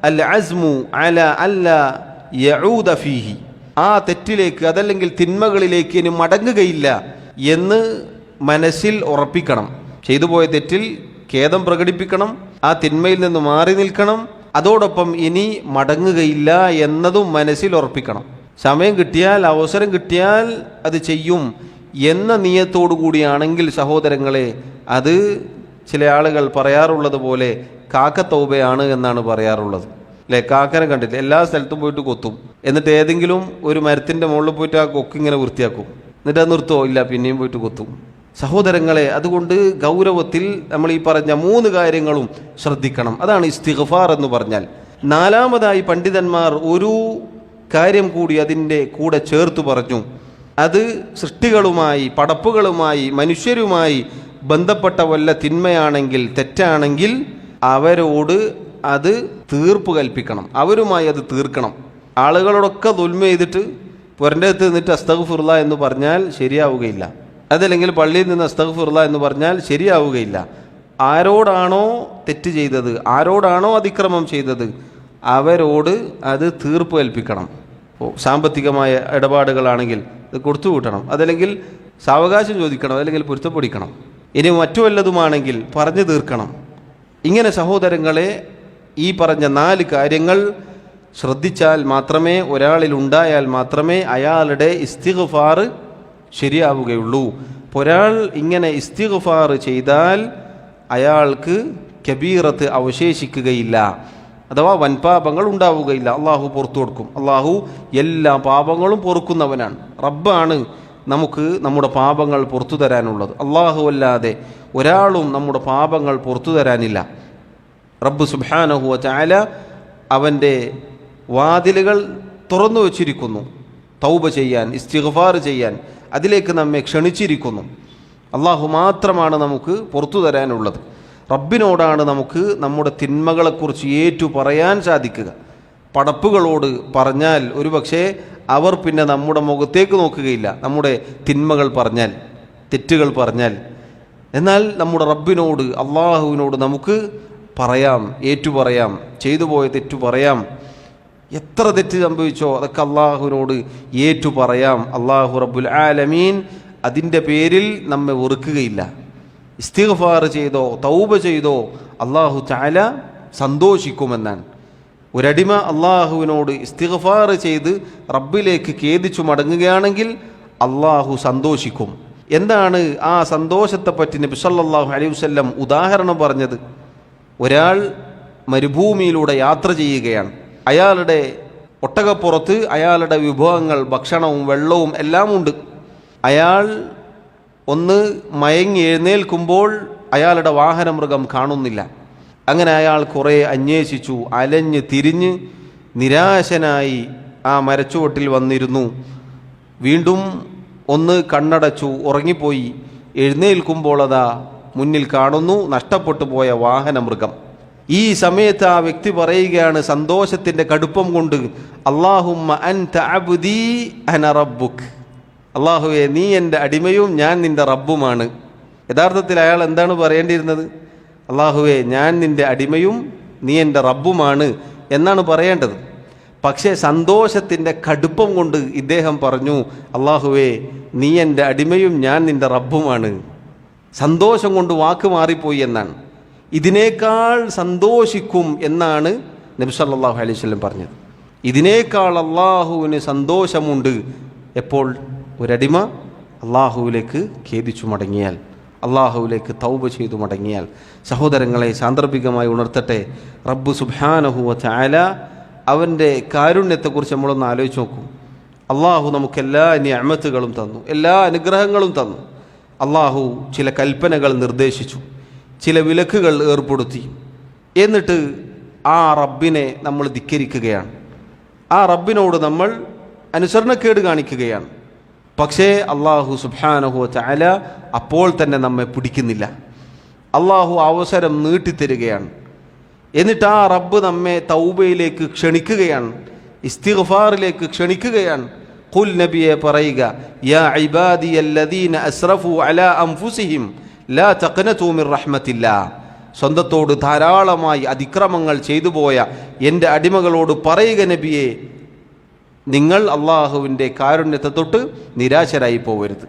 അൽ അസ്മു അല അല്ല യഊദ ഫീഹി, ആ തെറ്റിലേക്ക് അതല്ലെങ്കിൽ തിന്മകളിലേക്ക് ഇനി മടങ്ങുകയില്ല എന്ന് മനസ്സിൽ ഉറപ്പിക്കണം. ചെയ്തു പോയ തെറ്റിൽ ഖേദം പ്രകടിപ്പിക്കണം, ആ തിന്മയിൽ നിന്ന് മാറി നിൽക്കണം, അതോടൊപ്പം ഇനി മടങ്ങുകയില്ല എന്നതും മനസ്സിൽ ഉറപ്പിക്കണം. സമയം കിട്ടിയാൽ, അവസരം കിട്ടിയാൽ അത് ചെയ്യും എന്ന നിയത്തോടു കൂടിയാണെങ്കിൽ സഹോദരങ്ങളെ, അത് ചില ആളുകൾ പറയാറുള്ളത് പോലെ കാക്കത്തൗബയാണ് എന്നാണ് പറയാറുള്ളത്. അല്ലേ? കാക്കനെ കണ്ടില്ല, എല്ലാ സ്ഥലത്തും പോയിട്ട് കൊത്തും, എന്നിട്ട് ഏതെങ്കിലും ഒരു മരത്തിൻ്റെ മുകളിൽ പോയിട്ട് ആ കൊക്കിങ്ങനെ വൃത്തിയാക്കും, എന്നിട്ട് അത് നിർത്തുമോ? ഇല്ല, പിന്നെയും പോയിട്ട് കൊത്തും. സഹോദരങ്ങളെ, അതുകൊണ്ട് ഗൗരവത്തിൽ നമ്മൾ ഈ പറഞ്ഞ 3 കാര്യങ്ങളും ശ്രദ്ധിക്കണം. അതാണ് ഇസ്തിഗ്ഫാർ എന്ന് പറഞ്ഞാൽ. നാലാമതായി പണ്ഡിതന്മാർ ഒരു കാര്യം കൂടി അതിൻ്റെ കൂടെ ചേർത്ത് പറഞ്ഞു. അത് സൃഷ്ടികളുമായി, പടപ്പുകളുമായി, മനുഷ്യരുമായി ബന്ധപ്പെട്ട വല്ല തിന്മയാണെങ്കിൽ, തെറ്റാണെങ്കിൽ അവരോട് അത് തീർപ്പ് കൽപ്പിക്കണം, അവരുമായി അത് തീർക്കണം. ആളുകളോടൊക്കെ ദുൽമ ചെയ്തിട്ട് പുരൻ്റെ അകത്ത് നിന്നിട്ട് അസ്തഗ്ഫിറുല്ലാഹ് എന്ന് പറഞ്ഞാൽ ശരിയാവുകയില്ല. അതല്ലെങ്കിൽ പള്ളിയിൽ നിന്ന് അസ്തഗ്ഫിറുല്ലാഹ് എന്ന് പറഞ്ഞാൽ ശരിയാവുകയില്ല. ആരോടാണോ തെറ്റ് ചെയ്തത്, ആരോടാണോ അതിക്രമം ചെയ്തത്, അവരോട് അത് തീർപ്പ് കൽപ്പിക്കണം. സാമ്പത്തികമായ ഇടപാടുകളാണെങ്കിൽ ഇത് കൊടുത്തു കൂട്ടണം, അതല്ലെങ്കിൽ സാവകാശം ചോദിക്കണം, അതല്ലെങ്കിൽ പൊരുത്തപ്പെടിക്കണം. ഇനി മറ്റു വല്ലതുമാണെങ്കിൽ പറഞ്ഞു തീർക്കണം. ഇങ്ങനെ സഹോദരങ്ങളെ, ഈ പറഞ്ഞ 4 കാര്യങ്ങൾ ശ്രദ്ധിച്ചാൽ മാത്രമേ, ഒരാളിൽ ഉണ്ടായാൽ മാത്രമേ അയാളുടെ ഇസ്തിഗ്ഫാർ ശരിയാവുകയുള്ളൂ. ഒരാൾ ഇങ്ങനെ ഇസ്തിഗ്ഫാർ ചെയ്താൽ അയാൾക്ക് കബീറത്ത് അവശേഷിക്കുകയില്ല, അഥവാ വൻപാപങ്ങൾ ഉണ്ടാവുകയില്ല. അള്ളാഹു പുറത്തു കൊടുക്കും. അള്ളാഹു എല്ലാ പാപങ്ങളും പൊറുക്കുന്നവനാണ്. റബ്ബാണ് നമുക്ക് നമ്മുടെ പാപങ്ങൾ പുറത്തു തരാനുള്ളത്. അള്ളാഹു അല്ലാതെ ഒരാളും നമ്മുടെ പാപങ്ങൾ പുറത്തു തരാനില്ല. റബ്ബ് സുബ്ഹാനഹു വ തആല അവൻ്റെ വാതിലുകൾ തുറന്നു വച്ചിരിക്കുന്നു, തൗബ ചെയ്യാൻ, ഇസ്തിഗ്ഫാർ ചെയ്യാൻ അതിലേക്ക് നമ്മെ ക്ഷണിച്ചിരിക്കുന്നു. അള്ളാഹു മാത്രമാണ് നമുക്ക് പുറത്തു തരാനുള്ളത്. റബ്ബിനോടാണ് നമുക്ക് നമ്മുടെ തിന്മകളെക്കുറിച്ച് ഏറ്റു പറയാൻ സാധിക്കുക. പടപ്പുകളോട് പറഞ്ഞാൽ ഒരുപക്ഷെ അവർ പിന്നെ നമ്മുടെ മുഖത്തേക്ക് നോക്കുകയില്ല, നമ്മുടെ തിന്മകൾ പറഞ്ഞാൽ, തെറ്റുകൾ പറഞ്ഞാൽ. എന്നാൽ നമ്മുടെ റബ്ബിനോട്, അള്ളാഹുവിനോട് നമുക്ക് പറയാം, ഏറ്റു പറയാം, ചെയ്തു പോയ തെറ്റു പറയാം. എത്ര തെറ്റ് സംഭവിച്ചോ അതൊക്കെ അള്ളാഹുവിനോട് ഏറ്റു പറയാം. അള്ളാഹു റബ്ബുൽ ആലമീൻ അതിൻ്റെ പേരിൽ നമ്മെ വെറുക്കുകയില്ല. ഇസ്തിഗ്ഫാർ ചെയ്തോ തൗബ ചെയ്തോ അള്ളാഹു തആല സന്തോഷിക്കുമെന്നാണ്. ഒരടിമ അള്ളാഹുവിനോട് ഇസ്തിഗ്ഫാർ ചെയ്ത് റബ്ബിലേക്ക് ഖേദിച്ചു മടങ്ങുകയാണെങ്കിൽ അള്ളാഹു സന്തോഷിക്കും. എന്താണ് ആ സന്തോഷത്തെപ്പറ്റി നബി സല്ലല്ലാഹു അലൈഹി വസല്ലം ഉദാഹരണം പറഞ്ഞത്? ഒരാൾ മരുഭൂമിയിലൂടെ യാത്ര ചെയ്യുകയാണ്. അയാളുടെ ഒട്ടകപ്പുറത്ത് അയാളുടെ വിഭവങ്ങൾ, ഭക്ഷണവും വെള്ളവും എല്ലാം ഉണ്ട്. അയാൾ ഒന്ന് മയങ്ങി എഴുന്നേൽക്കുമ്പോൾ അയാളുടെ വാഹനമൃഗം കാണുന്നില്ല. അങ്ങനെ അയാൾ കുറേ അന്വേഷിച്ചു, അലഞ്ഞ് തിരിഞ്ഞ് നിരാശനായി ആ മരച്ചുവട്ടിൽ വന്നിരുന്നു. വീണ്ടും ഒന്ന് കണ്ണടച്ചു, ഉറങ്ങിപ്പോയി. എഴുന്നേൽക്കുമ്പോൾ അതാ മുന്നിൽ കാണുന്നു നഷ്ടപ്പെട്ടു പോയ വാഹനമൃഗം. ഈ സമയത്ത് ആ വ്യക്തി പറയുകയാണ് സന്തോഷത്തിൻ്റെ കടുപ്പം കൊണ്ട്, അല്ലാഹുമ്മ അൻത അബ്ദീ അന റബ്ബുക്, അല്ലാഹുവേ നീ എൻ്റെ അടിമയും ഞാൻ നിൻ്റെ റബ്ബുമാണ്. യഥാർത്ഥത്തിൽ അയാൾ എന്താണ് പറയേണ്ടിയിരുന്നത്? അല്ലാഹുവേ ഞാൻ നിൻ്റെ അടിമയും നീ എൻ്റെ റബ്ബുമാണ് എന്നാണ് പറയേണ്ടത്. പക്ഷേ സന്തോഷത്തിൻ്റെ കടുപ്പം കൊണ്ട് ഇദ്ദേഹം പറഞ്ഞു, അല്ലാഹുവേ നീ എൻ്റെ അടിമയും ഞാൻ നിൻ്റെ റബ്ബുമാണ്. സന്തോഷം കൊണ്ട് വാക്ക് മാറിപ്പോയി എന്നാണ്. ഇതിനേക്കാൾ സന്തോഷിക്കും എന്നാണ് നബി സല്ലല്ലാഹു അലൈഹി വസല്ലം പറഞ്ഞത്. ഇതിനേക്കാൾ അള്ളാഹുവിന് സന്തോഷമുണ്ട് എപ്പോൾ? ഒരടിമ അള്ളാഹുവിലേക്ക് ഖേദിച്ചു മടങ്ങിയാൽ, അള്ളാഹുവിലേക്ക് തൗബ ചെയ്തു മടങ്ങിയാൽ. സഹോദരങ്ങളെ, സാന്ദർഭികമായി ഉണർത്തട്ടെ, റബ്ബ് സുബ്ഹാനഹു വ തആല അവൻ്റെ കാരുണ്യത്തെക്കുറിച്ച് നമ്മളൊന്ന് ആലോചിച്ച് നോക്കൂ. അള്ളാഹു നമുക്കെല്ലാ നിഅമത്തുകളും തന്നു, എല്ലാ അനുഗ്രഹങ്ങളും തന്നു. അള്ളാഹു ചില കൽപ്പനകൾ നിർദ്ദേശിച്ചു, ചില വിലക്കുകൾ ഏർപ്പെടുത്തി. എന്നിട്ട് ആ റബ്ബിനെ നമ്മൾ ധിക്കരിക്കുകയാണ്, ആ റബ്ബിനോട് നമ്മൾ അനുസരണക്കേട് കാണിക്കുകയാണ്. പക്ഷേ അള്ളാഹു സുബ്ഹാനഹു വ തആല അപ്പോൾ തന്നെ നമ്മെ പിടിക്കുന്നില്ല. അള്ളാഹു അവസരം നീട്ടിത്തരികയാണ്. എന്നിട്ട് ആ റബ്ബ് നമ്മെ തൗബയിലേക്ക് ക്ഷണിക്കുകയാണ്, ഇസ്തിഗ്ഫാറിലേക്ക് ക്ഷണിക്കുകയാണ്. ഖുൽ നബിയെ പറയുക, യാ ഇബാദിയല്ലദീന അസ്റഫു അലാ അൻഫുസിഹിം ലാ തഖ്നതു മിർ റഹ്മത്തില്ലാ. സ്വന്തത്തോട് ധാരാളമായി അതിക്രമങ്ങൾ ചെയ്തു പോയ എൻ്റെ അടിമകളോട് പറയുക നബിയെ, നിങ്ങൾ അള്ളാഹുവിൻ്റെ കാരുണ്യത്തെ തൊട്ട് നിരാശരായി പോകരുത്.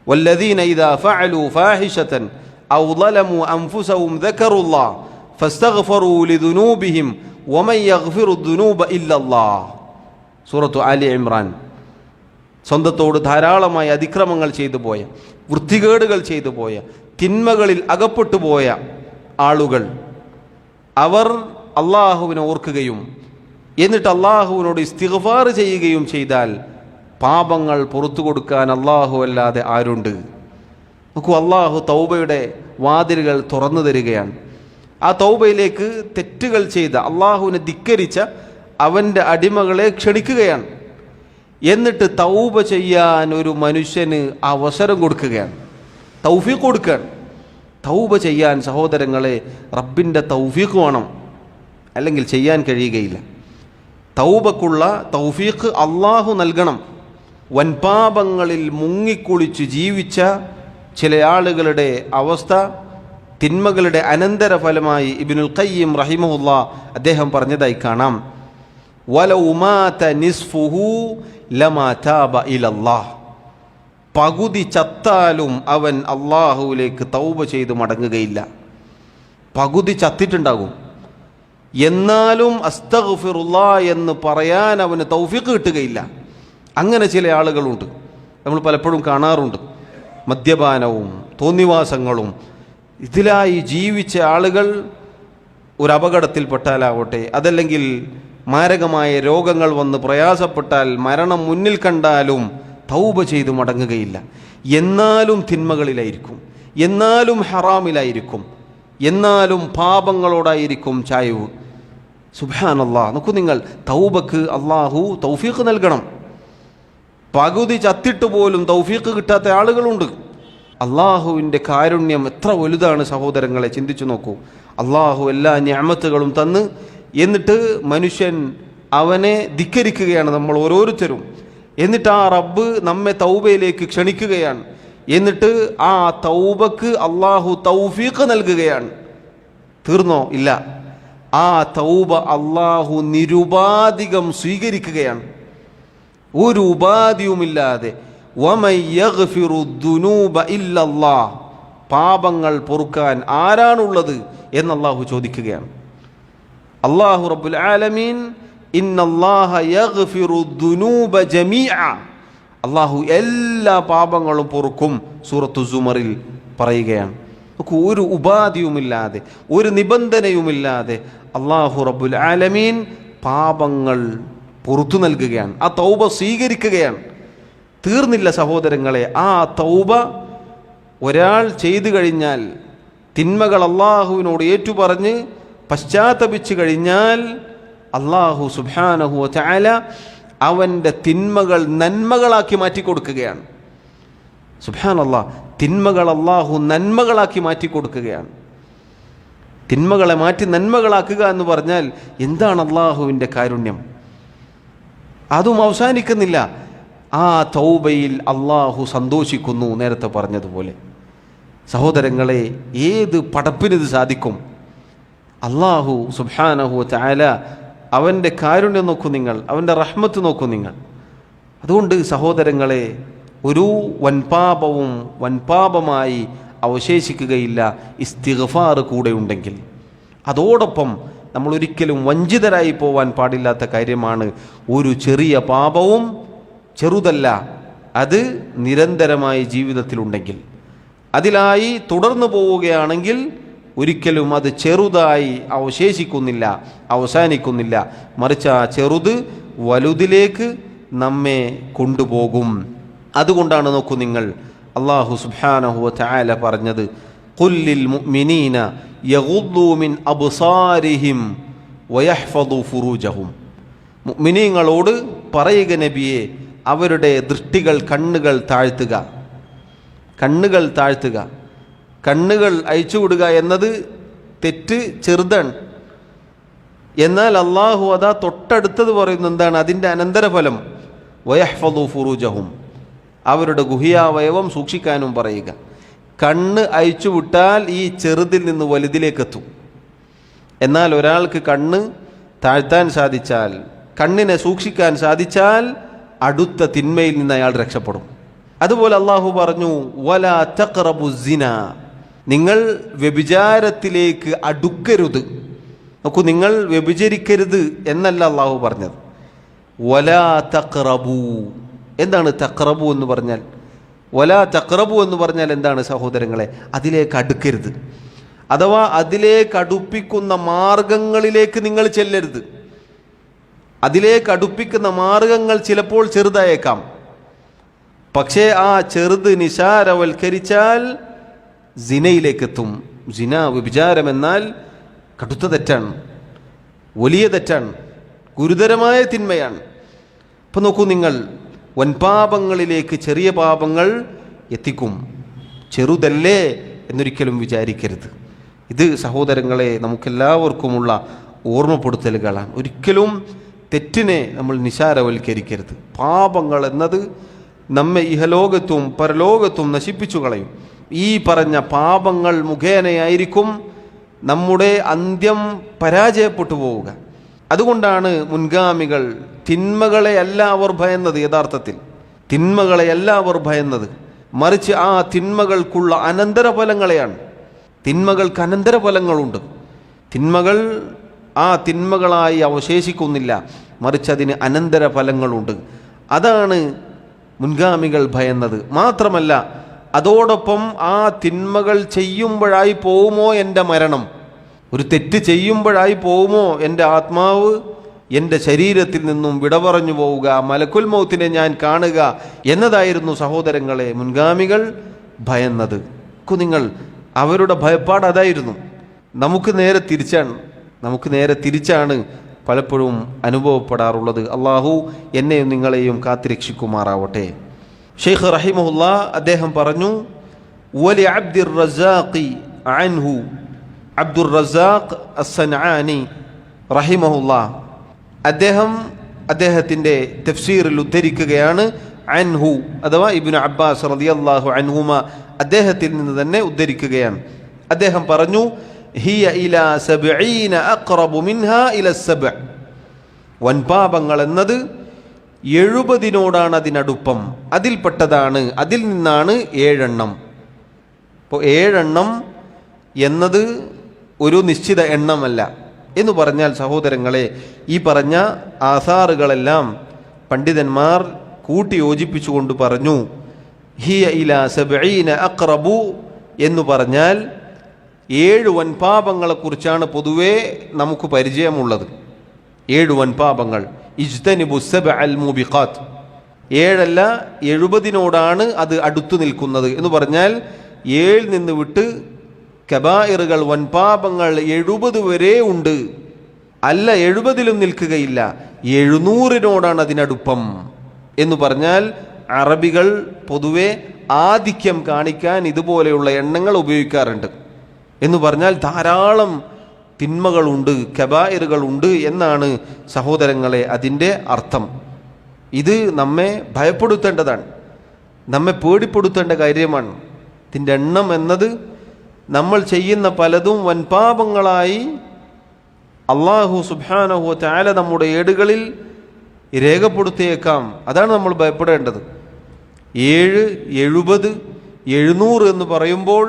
വല്ലദീന ഇദാ ഫഅലു ഫാഹിഷതൻ ഔ ളലമു അൻഫുസഹും ദക്കറുല്ലാഹ് ഫസ്തഗ്ഫറൂ ലിദുനൂബിഹിം വമൻ യഗ്ഫിറു ദുനൂബ ഇല്ലല്ലാഹ്. സൂറത്തു ആലി ഇമ്രാൻ. സ്വന്തത്തോട് ധാരാളമായി അതിക്രമങ്ങൾ ചെയ്തു പോയ, വൃത്തികേടുകൾ ചെയ്തു പോയ, തിന്മകളിൽ അകപ്പെട്ടു പോയ ആളുകൾ, അവർ അള്ളാഹുവിനെ ഓർക്കുകയും എന്നിട്ട് അള്ളാഹുവിനോട് ഇസ്തിഗ്ഫാർ ചെയ്യുകയും ചെയ്താൽ പാപങ്ങൾ പുറത്തു കൊടുക്കാൻ അള്ളാഹു അല്ലാതെ ആരുണ്ട്? നോക്കൂ, അള്ളാഹു തൗബയുടെ വാതിലുകൾ തുറന്നു തരികയാണ്. ആ തൗബയിലേക്ക് തെറ്റുകൾ ചെയ്ത, അള്ളാഹുവിനെ ധിക്കരിച്ച അവൻ്റെ അടിമകളെ ക്ഷണിക്കുകയാണ്. എന്നിട്ട് തൗബ ചെയ്യാൻ ഒരു മനുഷ്യന് അവസരം കൊടുക്കുകയാണ്, തൗഫീഖ് കൊടുക്കുകയാണ്. തൗബ ചെയ്യാൻ സഹോദരങ്ങളെ റബ്ബിൻ്റെ തൗഫീഖ് വേണം, അല്ലെങ്കിൽ ചെയ്യാൻ കഴിയുകയില്ല. തൗബക്കുള്ള തൗഫീഖ് അള്ളാഹു നൽകണം. വൻപാപങ്ങളിൽ മുങ്ങിക്കുളിച്ച് ജീവിച്ച ചില ആളുകളുടെ അവസ്ഥ, തിന്മകളുടെ അനന്തരഫലമായി ഇബ്നുൽ ഖയ്യിം റഹിമഹുല്ലാഹ് അദ്ദേഹം പറഞ്ഞതായി കാണാം, വലൗ മാത നിസ്ഫുഹു ലമാ താബ ഇലല്ലാഹ്. പകുതി ചത്താലും അവൻ അള്ളാഹുവിലേക്ക് തൗബ ചെയ്ത് മടങ്ങുകയില്ല. പകുതി ചത്തിട്ടുണ്ടാകും, എന്നാലും അസ്തഗ്ഫിറുല്ലാഹ് എന്ന് പറയാൻ അവന് തൗഫീഖ് കിട്ടുകയില്ല. അങ്ങനെ ചില ആളുകളുണ്ട്, നമ്മൾ പലപ്പോഴും കാണാറുണ്ട്. മദ്യപാനവും തോന്നിവാസങ്ങളും ഇതിലായി ജീവിച്ച ആളുകൾ ഒരു അപകടത്തിൽപ്പെട്ടാലാവട്ടെ, അതല്ലെങ്കിൽ മാരകമായ രോഗങ്ങൾ വന്ന് പ്രയാസപ്പെട്ടാൽ, മരണം മുന്നിൽ കണ്ടാലും തൗബ ചെയ്ത് മടങ്ങുകയില്ല. എന്നാലും തിന്മകളിലായിരിക്കും, എന്നാലും ഹറാമിലായിരിക്കും, എന്നാലും പാപങ്ങളോടായിരിക്കും ചായ്വ്. സുബ്ഹാനല്ലാഹ്. നോക്കൂ നിങ്ങൾ, തൗബക്ക് അള്ളാഹു തൗഫീഖ് നൽകണം. പകുതി ചത്തിട്ട് പോലും തൗഫീഖ് കിട്ടാത്ത ആളുകളുണ്ട്. അള്ളാഹുവിൻ്റെ കാരുണ്യം എത്ര വലുതാണ് സഹോദരങ്ങളെ, ചിന്തിച്ചു നോക്കൂ. അള്ളാഹു എല്ലാ നിഅമത്തുകളും തന്ന് എന്നിട്ട് മനുഷ്യൻ അവനെ ധിക്കരിക്കുകയാണ്, നമ്മൾ ഓരോരുത്തരും. എന്നിട്ട് ആ റബ്ബ് നമ്മെ തൗബയിലേക്ക് ക്ഷണിക്കുകയാണ്. എന്നിട്ട് ആ തൗബക്ക് അള്ളാഹു തൗഫീഖ് നൽകുകയാണ്. തീർന്നോ? ഇല്ല. ആ തൗബ അള്ളാഹു നിരുപാധികം സ്വീകരിക്കുകയാണ്, ഒരു ഉപാധിയുമില്ലാതെ. വമൻ യഗ്ഫിറു ദുനൂബ ഇല്ലല്ലാഹ്. പാപങ്ങൾ പൊറുക്കാൻ ആരാണുള്ളത് എന്ന് അള്ളാഹു ചോദിക്കുകയാണ്. അള്ളാഹു റബ്ബുൽ ആലമീൻ ഇന്നല്ലാഹ യഗ്ഫിറു ദുനൂബ ജമീഅ. അള്ളാഹു എല്ലാ പാപങ്ങളും പൊറുക്കും, സൂറത്തു സുമറിൽ പറയുകയാണ്. ഒരു ഉപാധിയുമില്ലാതെ, ഒരു നിബന്ധനയുമില്ലാതെ അള്ളാഹു റബ്ബുൽ ആലമീൻ പാപങ്ങൾ പുറത്തു നൽകുകയാണ്, ആ തൗബ സ്വീകരിക്കുകയാണ്. തീർന്നില്ല സഹോദരങ്ങളെ, ആ തൗബ ഒരാൾ ചെയ്തു കഴിഞ്ഞാൽ, തിന്മകൾ അള്ളാഹുവിനോട് ഏറ്റുപറഞ്ഞ് പശ്ചാത്തപിച്ചു കഴിഞ്ഞാൽ അള്ളാഹു സുബ്ഹാനഹു വ തആല അവൻ്റെ തിന്മകൾ നന്മകളാക്കി മാറ്റിക്കൊടുക്കുകയാണ്. സുബ്ഹാനല്ലാഹ്, തിന്മകൾ അള്ളാഹു നന്മകളാക്കി മാറ്റിക്കൊടുക്കുകയാണ്. തിന്മകളെ മാറ്റി നന്മകളാക്കുക എന്ന് പറഞ്ഞാൽ എന്താണ് അള്ളാഹുവിൻ്റെ കാരുണ്യം? അതും അവസാനിക്കുന്നില്ല. ആ തൗബയിൽ അള്ളാഹു സന്തോഷിക്കുന്നു. നേരത്തെ പറഞ്ഞതുപോലെ സഹോദരങ്ങളെ, ഏത് പടപ്പിനിത് സാധിക്കും? അള്ളാഹു സുബ്ഹാനഹു വ തആല അവൻ്റെ കാരുണ്യം നോക്കൂ നിങ്ങൾ, അവൻ്റെ റഹ്മത്ത് നോക്കൂ നിങ്ങൾ. അതുകൊണ്ട് സഹോദരങ്ങളെ, ഒരു വൻപാപവും വൻപാപമായി അവശേഷിക്കുകയില്ല ഇസ്തിഗ്ഫാർ കൂടെ ഉണ്ടെങ്കിൽ. അതോടൊപ്പം നമ്മൾ ഒരിക്കലും വഞ്ചിതരായി പോവാൻ പാടില്ലാത്ത കാര്യമാണ്, ഒരു ചെറിയ പാപവും ചെറുതല്ല, അത് നിരന്തരമായി ജീവിതത്തിലുണ്ടെങ്കിൽ, അതിലായി തുടർന്നു പോവുകയാണെങ്കിൽ ഒരിക്കലും അത് ചെറുതായി അവശേഷിക്കുന്നില്ല, അവസാനിക്കുന്നില്ല. മറിച്ച് ആ ചെറുത് വലുതിലേക്ക് നമ്മെ കൊണ്ടുപോകും. അതുകൊണ്ടാണ് നോക്കൂ നിങ്ങൾ, അല്ലാഹു സുബ്ഹാനഹു വ തആല പറഞ്ഞത്, ഖുല്ലിൽ മുഅ്മിനീന യഗുദ്ദൂ മിൻ അബ്സാരിഹിം വയഹ്ഫദൂ ഫുറൂജഹും. മുഅ്മിനീങ്ങളോട് പറയുക നബിയെ, അവരുടെ ദൃഷ്ടികൾ, കണ്ണുകൾ താഴ്ത്തുക. കണ്ണുകൾ താഴ്ത്തുക, കണ്ണുകൾ അയച്ചുവിടുക എന്നത് തെറ്റ്, ചെറുതാണ്. എന്നാൽ അള്ളാഹു അതാ തൊട്ടടുത്തത് പറയുന്നത് എന്താണ്? അതിൻ്റെ അനന്തരഫലം വയഹ്ഫദൂ ഫുറൂജഹും, അവരുടെ ഗുഹ്യാവയവം സൂക്ഷിക്കാനും പറയുക. കണ്ണ് അയച്ചുവിട്ടാൽ ഈ ചെറുതിൽ നിന്ന് വലുതിലേക്കെത്തും. എന്നാൽ ഒരാൾക്ക് കണ്ണ് താഴ്ത്താൻ സാധിച്ചാൽ, കണ്ണിനെ സൂക്ഷിക്കാൻ സാധിച്ചാൽ അടുത്ത തിന്മയിൽ നിന്ന് അയാൾ രക്ഷപ്പെടും. അതുപോലെ അള്ളാഹു പറഞ്ഞു, വലാ തഖ്റബു സിന, നിങ്ങൾ വ്യഭിചാരത്തിലേക്ക് അടുക്കരുത്. നോക്കൂ, നിങ്ങൾ വ്യഭിചരിക്കരുത് എന്നല്ല അള്ളാഹു പറഞ്ഞത്. വലാ തഖ്റബു, എന്താണ് തഖ്റബു എന്ന് പറഞ്ഞാൽ? വലാ തഖ്റബു എന്ന് പറഞ്ഞാൽ എന്താണ് സഹോദരങ്ങളെ? അതിലേക്ക് അടുക്കരുത്, അഥവാ അതിലേക്ക് അടുപ്പിക്കുന്ന മാർഗങ്ങളിലേക്ക് നിങ്ങൾ ചെല്ലരുത്. അതിലേക്ക് അടുപ്പിക്കുന്ന മാർഗങ്ങൾ ചിലപ്പോൾ ചെറുതായേക്കാം, പക്ഷേ ആ ചെറുത് നിസാരവൽക്കരിച്ചാൽ സിനയിലേക്കെത്തും. സിന, വ്യഭിചാരം എന്നാൽ കടുത്ത തെറ്റാണ്, വലിയ തെറ്റാണ്, ഗുരുതരമായ തിന്മയാണ്. അപ്പം നോക്കൂ നിങ്ങൾ, വൻപാപങ്ങളിലേക്ക് ചെറിയ പാപങ്ങൾ എത്തിക്കും. ചെറുതല്ലേ എന്നൊരിക്കലും വിചാരിക്കരുത്. ഇത് സഹോദരങ്ങളെ നമുക്കെല്ലാവർക്കുമുള്ള ഓർമ്മപ്പെടുത്തലുകളാണ്. ഒരിക്കലും തെറ്റിനെ നമ്മൾ നിസാരവൽക്കരിക്കരുത്. പാപങ്ങൾ എന്നത് നമ്മെ ഇഹലോകത്തും പരലോകത്തും നശിപ്പിച്ചു കളയും. ഈ പറഞ്ഞ പാപങ്ങൾ മുഖേനയായിരിക്കും നമ്മുടെ അന്ത്യം പരാജയപ്പെട്ടു പോവുക. അതുകൊണ്ടാണ് മുൻഗാമികൾ തിന്മകളെയല്ല അവർ ഭയന്നത്. യഥാർത്ഥത്തിൽ തിന്മകളെയല്ല അവർ ഭയന്നത്, മറിച്ച് ആ തിന്മകൾക്കുള്ള അനന്തരഫലങ്ങളെയാണ്. തിന്മകൾക്ക് അനന്തരഫലങ്ങളുണ്ട്. തിന്മകൾ ആ തിന്മകളായി അവശേഷിക്കുന്നില്ല, മറിച്ച് അതിന് അനന്തരഫലങ്ങളുണ്ട്. അതാണ് മുൻഗാമികൾ ഭയന്നത്. മാത്രമല്ല, അതോടൊപ്പം ആ തിന്മകൾ ചെയ്യുമ്പോഴായി പോവുമോ എൻ്റെ മരണം, ഒരു തെറ്റ് ചെയ്യുമ്പോഴായി പോവുമോ എൻ്റെ ആത്മാവ് എൻ്റെ ശരീരത്തിൽ നിന്നും വിട പറഞ്ഞു പോവുക, മലക്കുൽ മൗത്തിനെ ഞാൻ കാണുക എന്നതായിരുന്നു സഹോദരങ്ങളെ മുൻഗാമികൾ ഭയന്നത്. നിങ്ങൾ അവരുടെ ഭയപ്പാട് അതായിരുന്നു. നമുക്ക് നേരെ തിരിച്ചാണ് പലപ്പോഴും അനുഭവപ്പെടാറുള്ളത്. അള്ളാഹു എന്നെയും നിങ്ങളെയും കാത്തിരക്ഷിക്കുമാറാവട്ടെ. ഷെയ്ഖ് റഹിമഹുല്ലാ അദ്ദേഹം പറഞ്ഞു, വലി അബ്ദുർ റസാഖി അൻഹു, അബ്ദുർ റസാഖ് അസ്സൻആനി റഹിമഹുല്ലാ അദ്ദേഹത്തിൻ്റെ തഫ്സീറിൽ ഉദ്ധരിക്കുകയാണ്, അൻഹു അഥവാ ഇബ്നു അബ്ബാസ് റളിയല്ലാഹു അൻഹുമ അദ്ദേഹത്തിൽ നിന്ന് തന്നെ ഉദ്ധരിക്കുകയാണ്. അദ്ദേഹം പറഞ്ഞു, ഹിയ ഇലാ 70 അഖ്റബു മിൻഹാ ഇലാ 7. വൻപാപങ്ങൾ എന്നത് 70നോടാണ് അതിനടുപ്പം, അതിൽപ്പെട്ടതാണ്, അതിൽ നിന്നാണ് 7 എണ്ണം. അപ്പോൾ 7 എണ്ണം എന്നത് ഒരു നിശ്ചിത എണ്ണമല്ല എന്ന് പറഞ്ഞാൽ സഹോദരങ്ങളെ, ഈ പറഞ്ഞ ആസാറുകളെല്ലാം പണ്ഡിതന്മാർ കൂട്ടി യോജിപ്പിച്ചുകൊണ്ട് പറഞ്ഞു, ഹിയ ഇലാ 70 അഖ്റബു എന്ന് പറഞ്ഞാൽ 7 വൻപാപങ്ങളെക്കുറിച്ചാണ് പൊതുവേ നമുക്ക് പരിചയമുള്ളത്. 7 വൻപാപങ്ങൾ, ഇജ്തനിബു 7 മുബിഖാത്ത്. 7 അല്ല 70നോടാണ് അത് അടുത്തു നിൽക്കുന്നത് എന്ന് പറഞ്ഞാൽ 7 നിന്ന് വിട്ട് കബായിറുകൾ, വൻപാപങ്ങൾ 70 വരെ ഉണ്ട്. അല്ല 70ലും നിൽക്കുകയില്ല, 700നോടാണ് അതിനടുപ്പം എന്ന് പറഞ്ഞാൽ അറബികൾ പൊതുവെ ആധിക്യം കാണിക്കാൻ ഇതുപോലെയുള്ള എണ്ണങ്ങൾ ഉപയോഗിക്കാറുണ്ട്. എന്ന് പറഞ്ഞാൽ ധാരാളം തിന്മകളുണ്ട്, കബായിറുകളുണ്ട് എന്നാണ് സഹോദരങ്ങളെ അതിൻ്റെ അർത്ഥം. ഇത് നമ്മെ ഭയപ്പെടുത്തേണ്ടതാണ്, നമ്മെ പേടിപ്പെടുത്തേണ്ട കാര്യമാണ്. ഇതിൻ്റെ എണ്ണം എന്നത് നമ്മൾ ചെയ്യുന്ന പലതും വൻപാപങ്ങളായി അള്ളാഹു സുബ്ഹാനഹു വ തആല നമ്മുടെ ഏടുകളിൽ രേഖപ്പെടുത്തിയേക്കാം. അതാണ് നമ്മൾ ഭയപ്പെടേണ്ടത്. 7, 70, 700 എന്ന് പറയുമ്പോൾ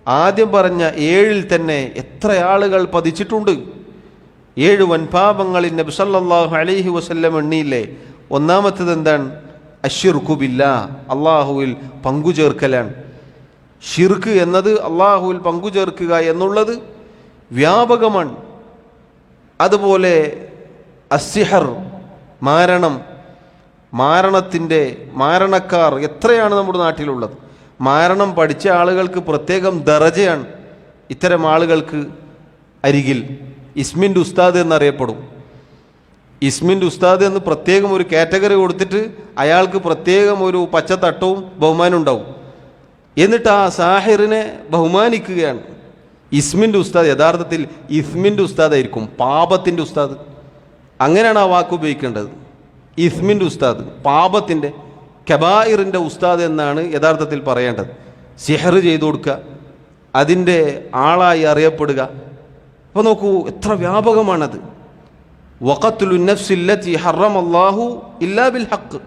ആദ്യം പറഞ്ഞ 7 തന്നെ എത്ര ആളുകൾ പതിച്ചിട്ടുണ്ട്. 7 വൻപാപങ്ങളിൽ നബി സല്ലല്ലാഹു അലൈഹി വസല്ലം എണ്ണിയില്ലേ? ഒന്നാമത്തേത് എന്താണ്? അശ്ശിർക്കു ബില്ലാഹ്, അള്ളാഹുവിൽ പങ്കുചേർക്കലാണ്. ഷിർക്ക് എന്നത് അള്ളാഹുവിൽ പങ്കുചേർക്കുക എന്നുള്ളത് വ്യാപകമാണ്. അതുപോലെ അസ്സിഹർ, മാരണക്കാർ എത്രയാണ് നമ്മുടെ നാട്ടിലുള്ളത്. മാരണം പഠിച്ച ആളുകൾക്ക് പ്രത്യേകം ദറജയാണ് ഇത്തരം ആളുകൾക്ക് അരികിൽ. ഇസ്മിൻ്റെ ഉസ്താദ് എന്നറിയപ്പെടും. ഇസ്മിൻ്റെ ഉസ്താദ് എന്ന് പ്രത്യേകം ഒരു കാറ്റഗറി കൊടുത്തിട്ട് അയാൾക്ക് പ്രത്യേകം ഒരു പച്ചത്തട്ടവും ബഹുമാനം ഉണ്ടാവും. എന്നിട്ട് ആ സാഹിറിനെ ബഹുമാനിക്കുകയാണ്. ഇസ്മിൻ്റെ ഉസ്താദ് യഥാർത്ഥത്തിൽ ഇസ്മിൻ്റെ ഉസ്താദായിരിക്കും, പാപത്തിൻ്റെ ഉസ്താദ്. അങ്ങനെയാണ് ആ വാക്ക് ഉപയോഗിക്കേണ്ടത്. ഇസ്മിൻ്റെ ഉസ്താദ്, പാപത്തിൻ്റെ, കബായിറിൻ്റെ ഉസ്താദ് എന്നാണ് യഥാർത്ഥത്തിൽ പറയേണ്ടത്. സിഹർ ചെയ്തു കൊടുക്കുക, അതിൻ്റെ ആളായി അറിയപ്പെടുക. അപ്പോൾ നോക്കൂ എത്ര വ്യാപകമാണത്. വഖത്ലു നഫ്സില്ലതി ഹറമല്ലാഹു ഇല്ലാ ബിൽ ഹഖ്,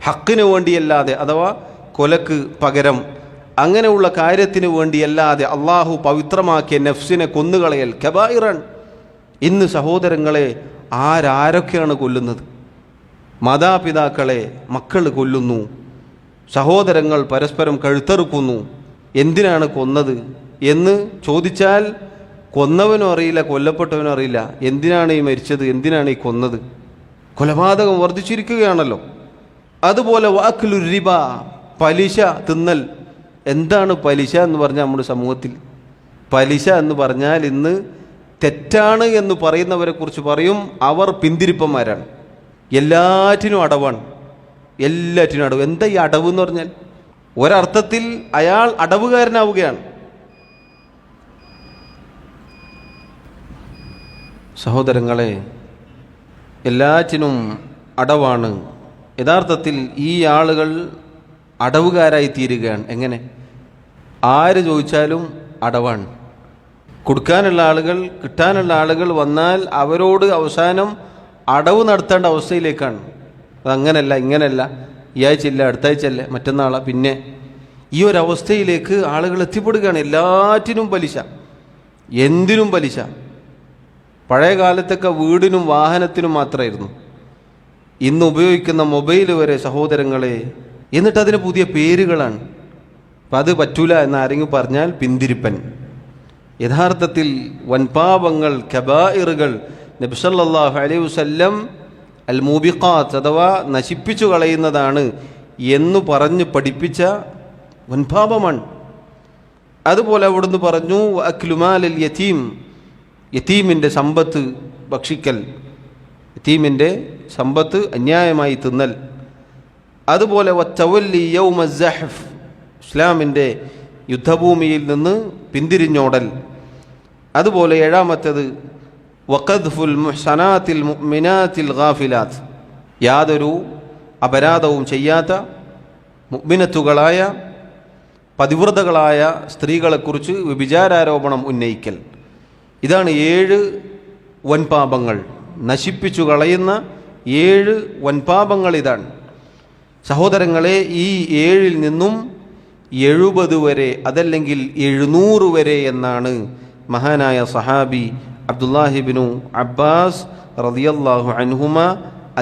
ഹക്കിന് വേണ്ടിയല്ലാതെ, അഥവാ കൊലക്ക് പകരം അങ്ങനെയുള്ള കാര്യത്തിന് വേണ്ടിയല്ലാതെ അള്ളാഹു പവിത്രമാക്കിയ നഫ്സിനെ കൊന്നുകളയൽ കബായിറാൻ. ഇന്ന് സഹോദരങ്ങളെ ആരൊക്കെയാണ് കൊല്ലുന്നത്? മാതാപിതാക്കളെ മക്കൾ കൊല്ലുന്നു, സഹോദരങ്ങൾ പരസ്പരം കഴുത്തറുക്കുന്നു. എന്തിനാണ് കൊന്നത് എന്ന് ചോദിച്ചാൽ കൊന്നവനും അറിയില്ല, കൊല്ലപ്പെട്ടവനും അറിയില്ല. എന്തിനാണ് ഈ മരിച്ചത്, എന്തിനാണ് ഈ കൊന്നത്? കൊലപാതകം വർദ്ധിച്ചിരിക്കുകയാണല്ലോ. അതുപോലെ വാക്കുലു റിബ, പലിശ തിന്നൽ. എന്താണ് പലിശ എന്ന് പറഞ്ഞാൽ നമ്മുടെ സമൂഹത്തിൽ? പലിശ എന്ന് പറഞ്ഞാൽ ഇന്ന് തെറ്റാണ് എന്ന് പറയുന്നവരെ കുറിച്ച് പറയും അവർ പിന്തിരിപ്പന്മാരാണ്. എല്ലാറ്റിനും അടവാണ്, എല്ലാറ്റിനും അടവ്. എന്താ ഈ അടവ് എന്ന് പറഞ്ഞാൽ? ഒരർത്ഥത്തിൽ അയാൾ അടവുകാരനാവുകയാണ്. സഹോദരങ്ങളെ, എല്ലാറ്റിനും അടവാണ്. യഥാർത്ഥത്തിൽ ഈ ആളുകൾ അടവുകാരായി തീരുകയാണ്. എങ്ങനെ? ആര് ചോദിച്ചാലും അടവാണ്. കൊടുക്കാനുള്ള ആളുകൾ, കിട്ടാനുള്ള ആളുകൾ വന്നാൽ അവരോട് അവസാനം അടവ് നടത്തേണ്ട അവസ്ഥയിലേക്കാണ്. അതങ്ങനല്ല, ഇങ്ങനെയല്ല, ഈ ആഴ്ചയില്ല, അടുത്ത ആഴ്ചയല്ല, മറ്റന്നാളാ, പിന്നെ ഈ ഒരവസ്ഥയിലേക്ക് ആളുകൾ എത്തിപ്പെടുകയാണ്. എല്ലാറ്റിനും പലിശ, എന്തിനും പലിശ. പഴയ കാലത്തൊക്കെ വീടിനും വാഹനത്തിനും മാത്രമായിരുന്നു. ഇന്ന് ഉപയോഗിക്കുന്ന മൊബൈൽ വരെ സഹോദരങ്ങളെ, എന്നിട്ട് അതിന് പുതിയ പേരുകളാണ്. അപ്പം അത് പറ്റൂല എന്നാരെങ്കിലും പറഞ്ഞാൽ പിന്തിരിപ്പൻ. യഥാർത്ഥത്തിൽ വൻപാപങ്ങൾ, കബായിറുകൾ നബി സല്ലല്ലാഹു അലൈഹി വസല്ലം അൽ മൂബിഖാത്ത് അഥവാ നശിപ്പിച്ചു കളയുന്നതാണ് എന്ന് പറഞ്ഞ് പഠിപ്പിച്ച വൻപാപമാണ്. അതുപോലെ അവിടുന്ന് പറഞ്ഞു അക്ലുമാലൽ യതീം, യതീമിൻ്റെ സമ്പത്ത് ഭക്ഷിക്കൽ, യതീമിൻ്റെ സമ്പത്ത് അന്യായമായി തിന്നൽ. അതുപോലെ വത്തവല്ലി യൗമ സഹഫ്, ഇസ്ലാമിൻ്റെ യുദ്ധഭൂമിയിൽ നിന്ന് പിന്തിരിഞ്ഞോടൽ. അതുപോലെ ഏഴാമത്തേത് വഖദ്ഫുൽ മുഹ്സനാത്തിൽ മുഅ്മിനാത്തിൽ ഗാഫിലാത്ത്, യാതൊരു അപരാധവും ചെയ്യാത്ത മുഅ്മിനത്തുകളായ പതിവ്രതകളായ സ്ത്രീകളെക്കുറിച്ച് വ്യഭിചാരാരോപണം ഉന്നയിക്കൽ. ഇതാണ് 7 വൻപാപങ്ങൾ, നശിപ്പിച്ചു കളയുന്ന 7 വൻപാപങ്ങൾ. ഇതാണ് സഹോദരങ്ങളെ. ഈ 7 നിന്നും 70 വരെ, അതല്ലെങ്കിൽ 700 വരെ എന്നാണ് മഹാനായ സഹാബി അബ്ദുല്ലാഹിബ്നു അബ്ബാസ് റളിയല്ലാഹു അൻഹുമ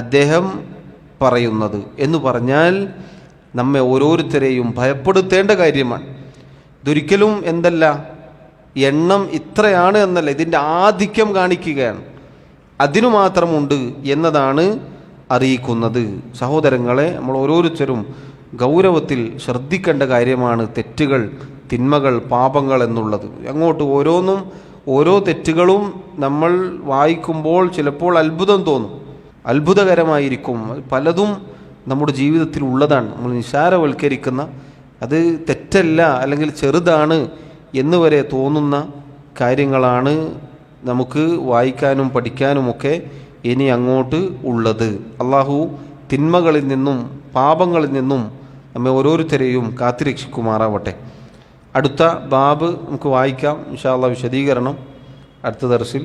അദ്ദേഹം പറയുന്നത്. എന്ന് പറഞ്ഞാൽ നമ്മെ ഓരോരുത്തരെയും ഭയപ്പെടുത്തേണ്ട കാര്യമാണ്. ഇതൊരിക്കലും എന്തല്ല, എണ്ണം ഇത്രയാണ് എന്നല്ല, ഇതിൻ്റെ ആധിക്യം കാണിക്കുകയാണ്. അതിനു മാത്രമുണ്ട് എന്നതാണ് അറിയിക്കുന്നത്. സഹോദരങ്ങളെ, നമ്മൾ ഓരോരുത്തരും ഗൗരവത്തിൽ ശ്രദ്ധിക്കേണ്ട കാര്യമാണ് തെറ്റുകൾ, തിന്മകൾ, പാപങ്ങൾ എന്നുള്ളത്. അങ്ങോട്ട് ഓരോ തെറ്റുകളും നമ്മൾ വായിക്കുമ്പോൾ ചിലപ്പോൾ അത്ഭുതം തോന്നും, അത്ഭുതകരമായിരിക്കും. പലതും നമ്മുടെ ജീവിതത്തിൽ ഉള്ളതാണ്. നമ്മൾ നിസ്സാരവൽക്കരിക്കുന്ന, അത് തെറ്റല്ല അല്ലെങ്കിൽ ചെറുതാണ് എന്ന് വരെ തോന്നുന്ന കാര്യങ്ങളാണ് നമുക്ക് വായിക്കാനും പഠിക്കാനുമൊക്കെ ഇനി അങ്ങോട്ട് ഉള്ളത്. അള്ളാഹു തിന്മകളിൽ നിന്നും പാപങ്ങളിൽ നിന്നും നമ്മെ ഓരോരുത്തരെയും കാത്തുരക്ഷിക്കുമാറാവട്ടെ. അടുത്ത ബാബ് നമുക്ക് വായിക്കാം. ഇൻഷാ അല്ലാഹ് വിശദീകരണം അടുത്ത ദർസിൽ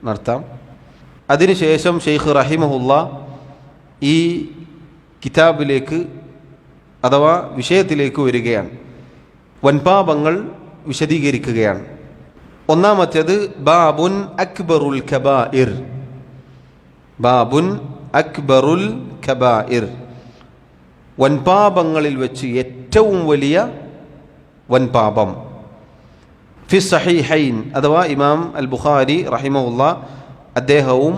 നടത്താം. അതിനുശേഷം ഷെയ്ഖ് റഹിമഹുല്ലാ ഈ കിതാബിലേക്ക് അഥവാ വിഷയത്തിലേക്ക് വരികയാണ്. വൻപാപങ്ങൾ വിശദീകരിക്കുകയാണ്. ഒന്നാമത്തേത് ബാബുൻ അക്ബറുൽ കബായിർ. ബാബുൻ അക്ബറുൽ കബായിർ, വൻപാപങ്ങളിൽ വെച്ച് ഏറ്റവും വലിയ വൻപാപം. ഫി സഹീഹൈൻ അഥവാ ഇമാം അൽ ബുഖാരി റഹിമഹുല്ലാ അദ്ദേഹവും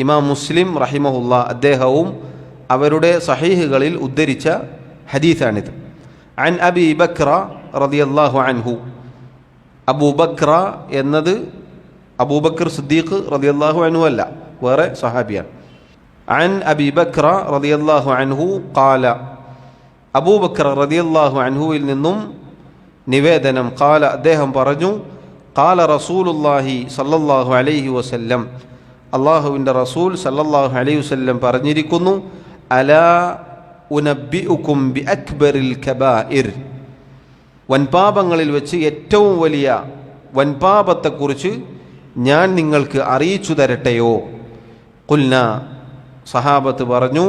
ഇമാം മുസ്ലിം റഹിമഹുല്ലാ അദ്ദേഹവും അവരുടെ സഹീഹുകളിൽ ഉദ്ധരിച്ച ഹദീസാണിത്. അൻ അബി ബക്ര റളിയല്ലാഹു അൻഹു. അബൂബക്ര എന്നത് അബൂബക്കർ സിദ്ദീഖ് റളിയല്ലാഹു അൻഹു അല്ല, വേറെ സഹാബിയാണ്. അൻ അബി ബക്ര റളിയല്ലാഹു അൻഹു ഖാല, അബൂബക്കർ റളിയല്ലാഹു അൻഹുവിൽ നിന്നും നിവേദനം. ഖാല അദ്ദേഹം പറഞ്ഞു, ഖാല റസൂലുള്ളാഹി സല്ലല്ലാഹു അലൈഹി വസല്ലം, അള്ളാഹുവിൻ്റെ റസൂൽ സല്ലല്ലാഹു അലൈഹി വസല്ലം പറഞ്ഞിരിക്കുന്നു, അലാ ഉനബ്ബിഉകും ബി അക്ബറിൽ കബായിർ, വൻപാപങ്ങളിൽ വെച്ച് ഏറ്റവും വലിയ വൻപാപത്തെക്കുറിച്ച് ഞാൻ നിങ്ങൾക്ക് അറിയിച്ചു തരട്ടെയോ? ഖുൽന, സഹാബത്ത് പറഞ്ഞു,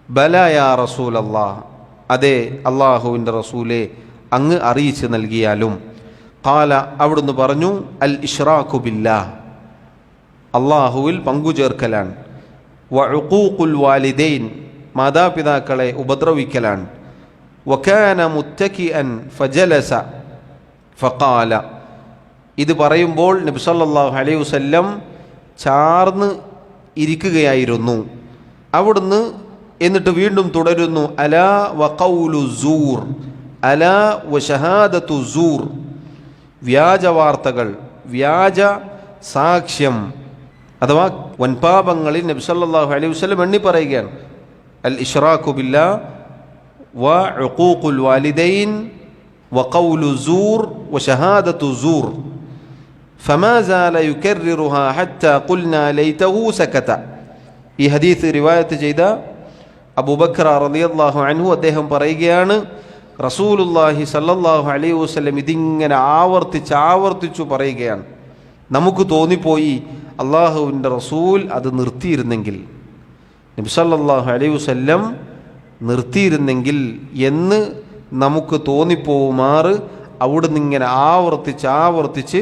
ബല യാ റസൂലല്ലാഹ്, അതെ അള്ളാഹുവിൻ്റെ റസൂലെ അങ്ങ് അറിയിച്ചു നൽകിയാലും. ഖാല, അവിടുന്ന് പറഞ്ഞു, അൽ ഇഷ്റാഖു ബില്ലാഹ്, അള്ളാഹുവിൽ പങ്കുചേർക്കലാണ്. വ ഉഖൂഖുൽ വാലിദൈൻ, മാതാപിതാക്കളെ ഉപദ്രവിക്കലാണ്. വകാന മുത്തകിഅൻ ഫജലസ ഫഖാല, ഇത് പറയുമ്പോൾ നബി സല്ലല്ലാഹു അലൈഹി വസല്ലം ചാർന്ന് ഇരിക്കുകയായിരുന്നു. അവിടുന്ന് എന്നിട്ട് വീണ്ടും തുടരുന്നു, അലാ വഖൗലു സൂർ, അലാ വശഹാദത്തു സൂർ, വ്യാജവാർത്തകൾ, വ്യാജ സാക്ഷ്യം അഥവാ വൻപാപങ്ങളിൽ നബി സല്ലല്ലാഹു അലൈഹി വസല്ലം എണ്ണി പറയുകയാണ്. അൽ ഇഷ്റാഖു ബില്ലാഹ് വ ഉഖൂഖുൽ വാലിദൈൻ വ ഖൗലു സൂർ വ ശഹാദത്തു സൂർ ഫമാ സാല യുകർറിറുഹാ ഹത്താ ഖുൽനാ ലൈതഹു സകത. ഈ ഹദീസ് റിവായത്ത് ചെയ്ത അബൂബക്കർ റളിയല്ലാഹു അൻഹു അദ്ദേഹം പറയുകയാണ്, റസൂലുള്ളാഹി സല്ലല്ലാഹു അലൈഹി വസല്ലം ഇതിങ്ങനെ ആവർത്തിച്ചു പറയുകയാണ്. നമുക്ക് തോന്നിപ്പോയി അള്ളാഹുവിൻ്റെ റസൂൽ അത് നിർത്തിയിരുന്നെങ്കിൽ, നബി സല്ലല്ലാഹു അലൈഹി വസല്ലം നിർത്തിയിരുന്നെങ്കിൽ എന്ന് നമുക്ക് തോന്നിപ്പോവുമാറ് അവിടുന്ന് ഇങ്ങനെ ആവർത്തിച്ച്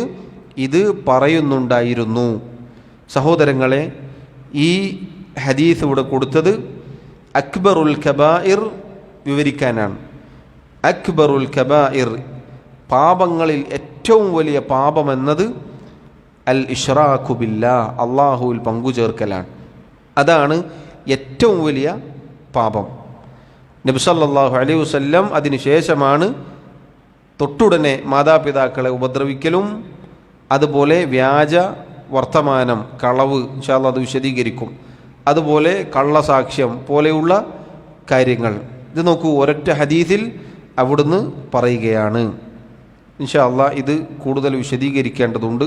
ഇത് പറയുന്നുണ്ടായിരുന്നു. സഹോദരങ്ങളെ, ഈ ഹദീസ് ഇവിടെ കൊടുത്തത് അക്ബറുൽ കബായിർ വിവരിക്കാനാണ്. അക്ബറുൽ കബായിർ, പാപങ്ങളിൽ ഏറ്റവും വലിയ പാപമെന്നത് അൽ ഇഷ്റാഖു ബില്ലാഹ്, അള്ളാഹുവിൽ പങ്കുചേർക്കലാണ്. അതാണ് ഏറ്റവും വലിയ പാപം. നബി സല്ലല്ലാഹു അലൈഹി വസല്ലം അതിനുശേഷമാണ് തൊട്ടുടനെ മാതാപിതാക്കളെ ഉപദ്രവിക്കലും അതുപോലെ വ്യാജ വർത്തമാനം, കളവ്, ഇൻഷാ അല്ലാഹ് അത് വിശദീകരിക്കും, അതുപോലെ കള്ളസാക്ഷ്യം പോലെയുള്ള കാര്യങ്ങൾ. ഇത് നോക്കൂ, ഒരൊറ്റ ഹദീസിൽ അവിടുന്ന് പറയുകയാണ്. ഇൻഷാ അല്ലാഹ് ഇത് കൂടുതൽ വിശദീകരിക്കേണ്ടതുണ്ട്.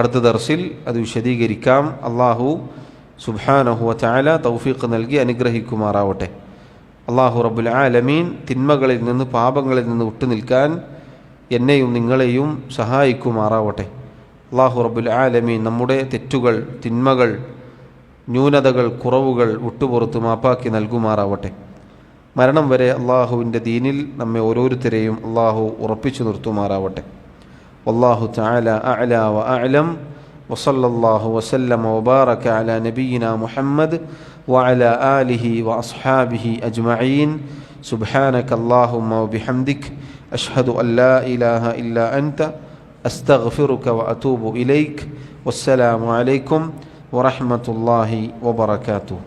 അടുത്ത ദർസിൽ അത് വിശദീകരിക്കാം. അള്ളാഹു സുബ്ഹാനഹു വ തആല തൗഫീഖ് നൽകി അനുഗ്രഹിക്കുമാറാവട്ടെ. അള്ളാഹു റബ്ബുൽ ആലമീൻ തിന്മകളിൽ നിന്ന്, പാപങ്ങളിൽ നിന്ന് വിട്ടുനിൽക്കാൻ എന്നെയും നിങ്ങളെയും സഹായിക്കുമാറാവട്ടെ. അള്ളാഹു റബ്ബുൽ ആലമീൻ നമ്മുടെ തെറ്റുകൾ, തിന്മകൾ, ന്യൂനതകൾ, കുറവുകൾ വിട്ടുപുറത്ത് മാപ്പാക്കി നൽകുമാറാവട്ടെ. മരണം വരെ അള്ളാഹുവിൻ്റെ ദീനിൽ നമ്മെ ഓരോരുത്തരെയും അള്ളാഹു ഉറപ്പിച്ചു നിർത്തുമാറാവട്ടെ. വല്ലാഹു തആല അഅ്ലാ വ അഅ്ലം. വസല്ലല്ലാഹു വസല്ലമ വബാറക അലാ നബിയിനാ മുഹമ്മദ് വഅലാ ആലിഹി വഅസ്ഹാബിഹി അജ്മഈൻ. സുബ്ഹാനക അല്ലാഹുമ്മ വബിഹംദിക അഷ്ഹദു അൻ ലാ ഇലാഹ ഇല്ലാ അൻത അസ്തഗ്ഫിറുക വഅതൂബു ഇലൈക്. വസ്സലാമു അലൈക്കും വറഹ്മത്തുള്ളാഹി വബറകാതുഹു.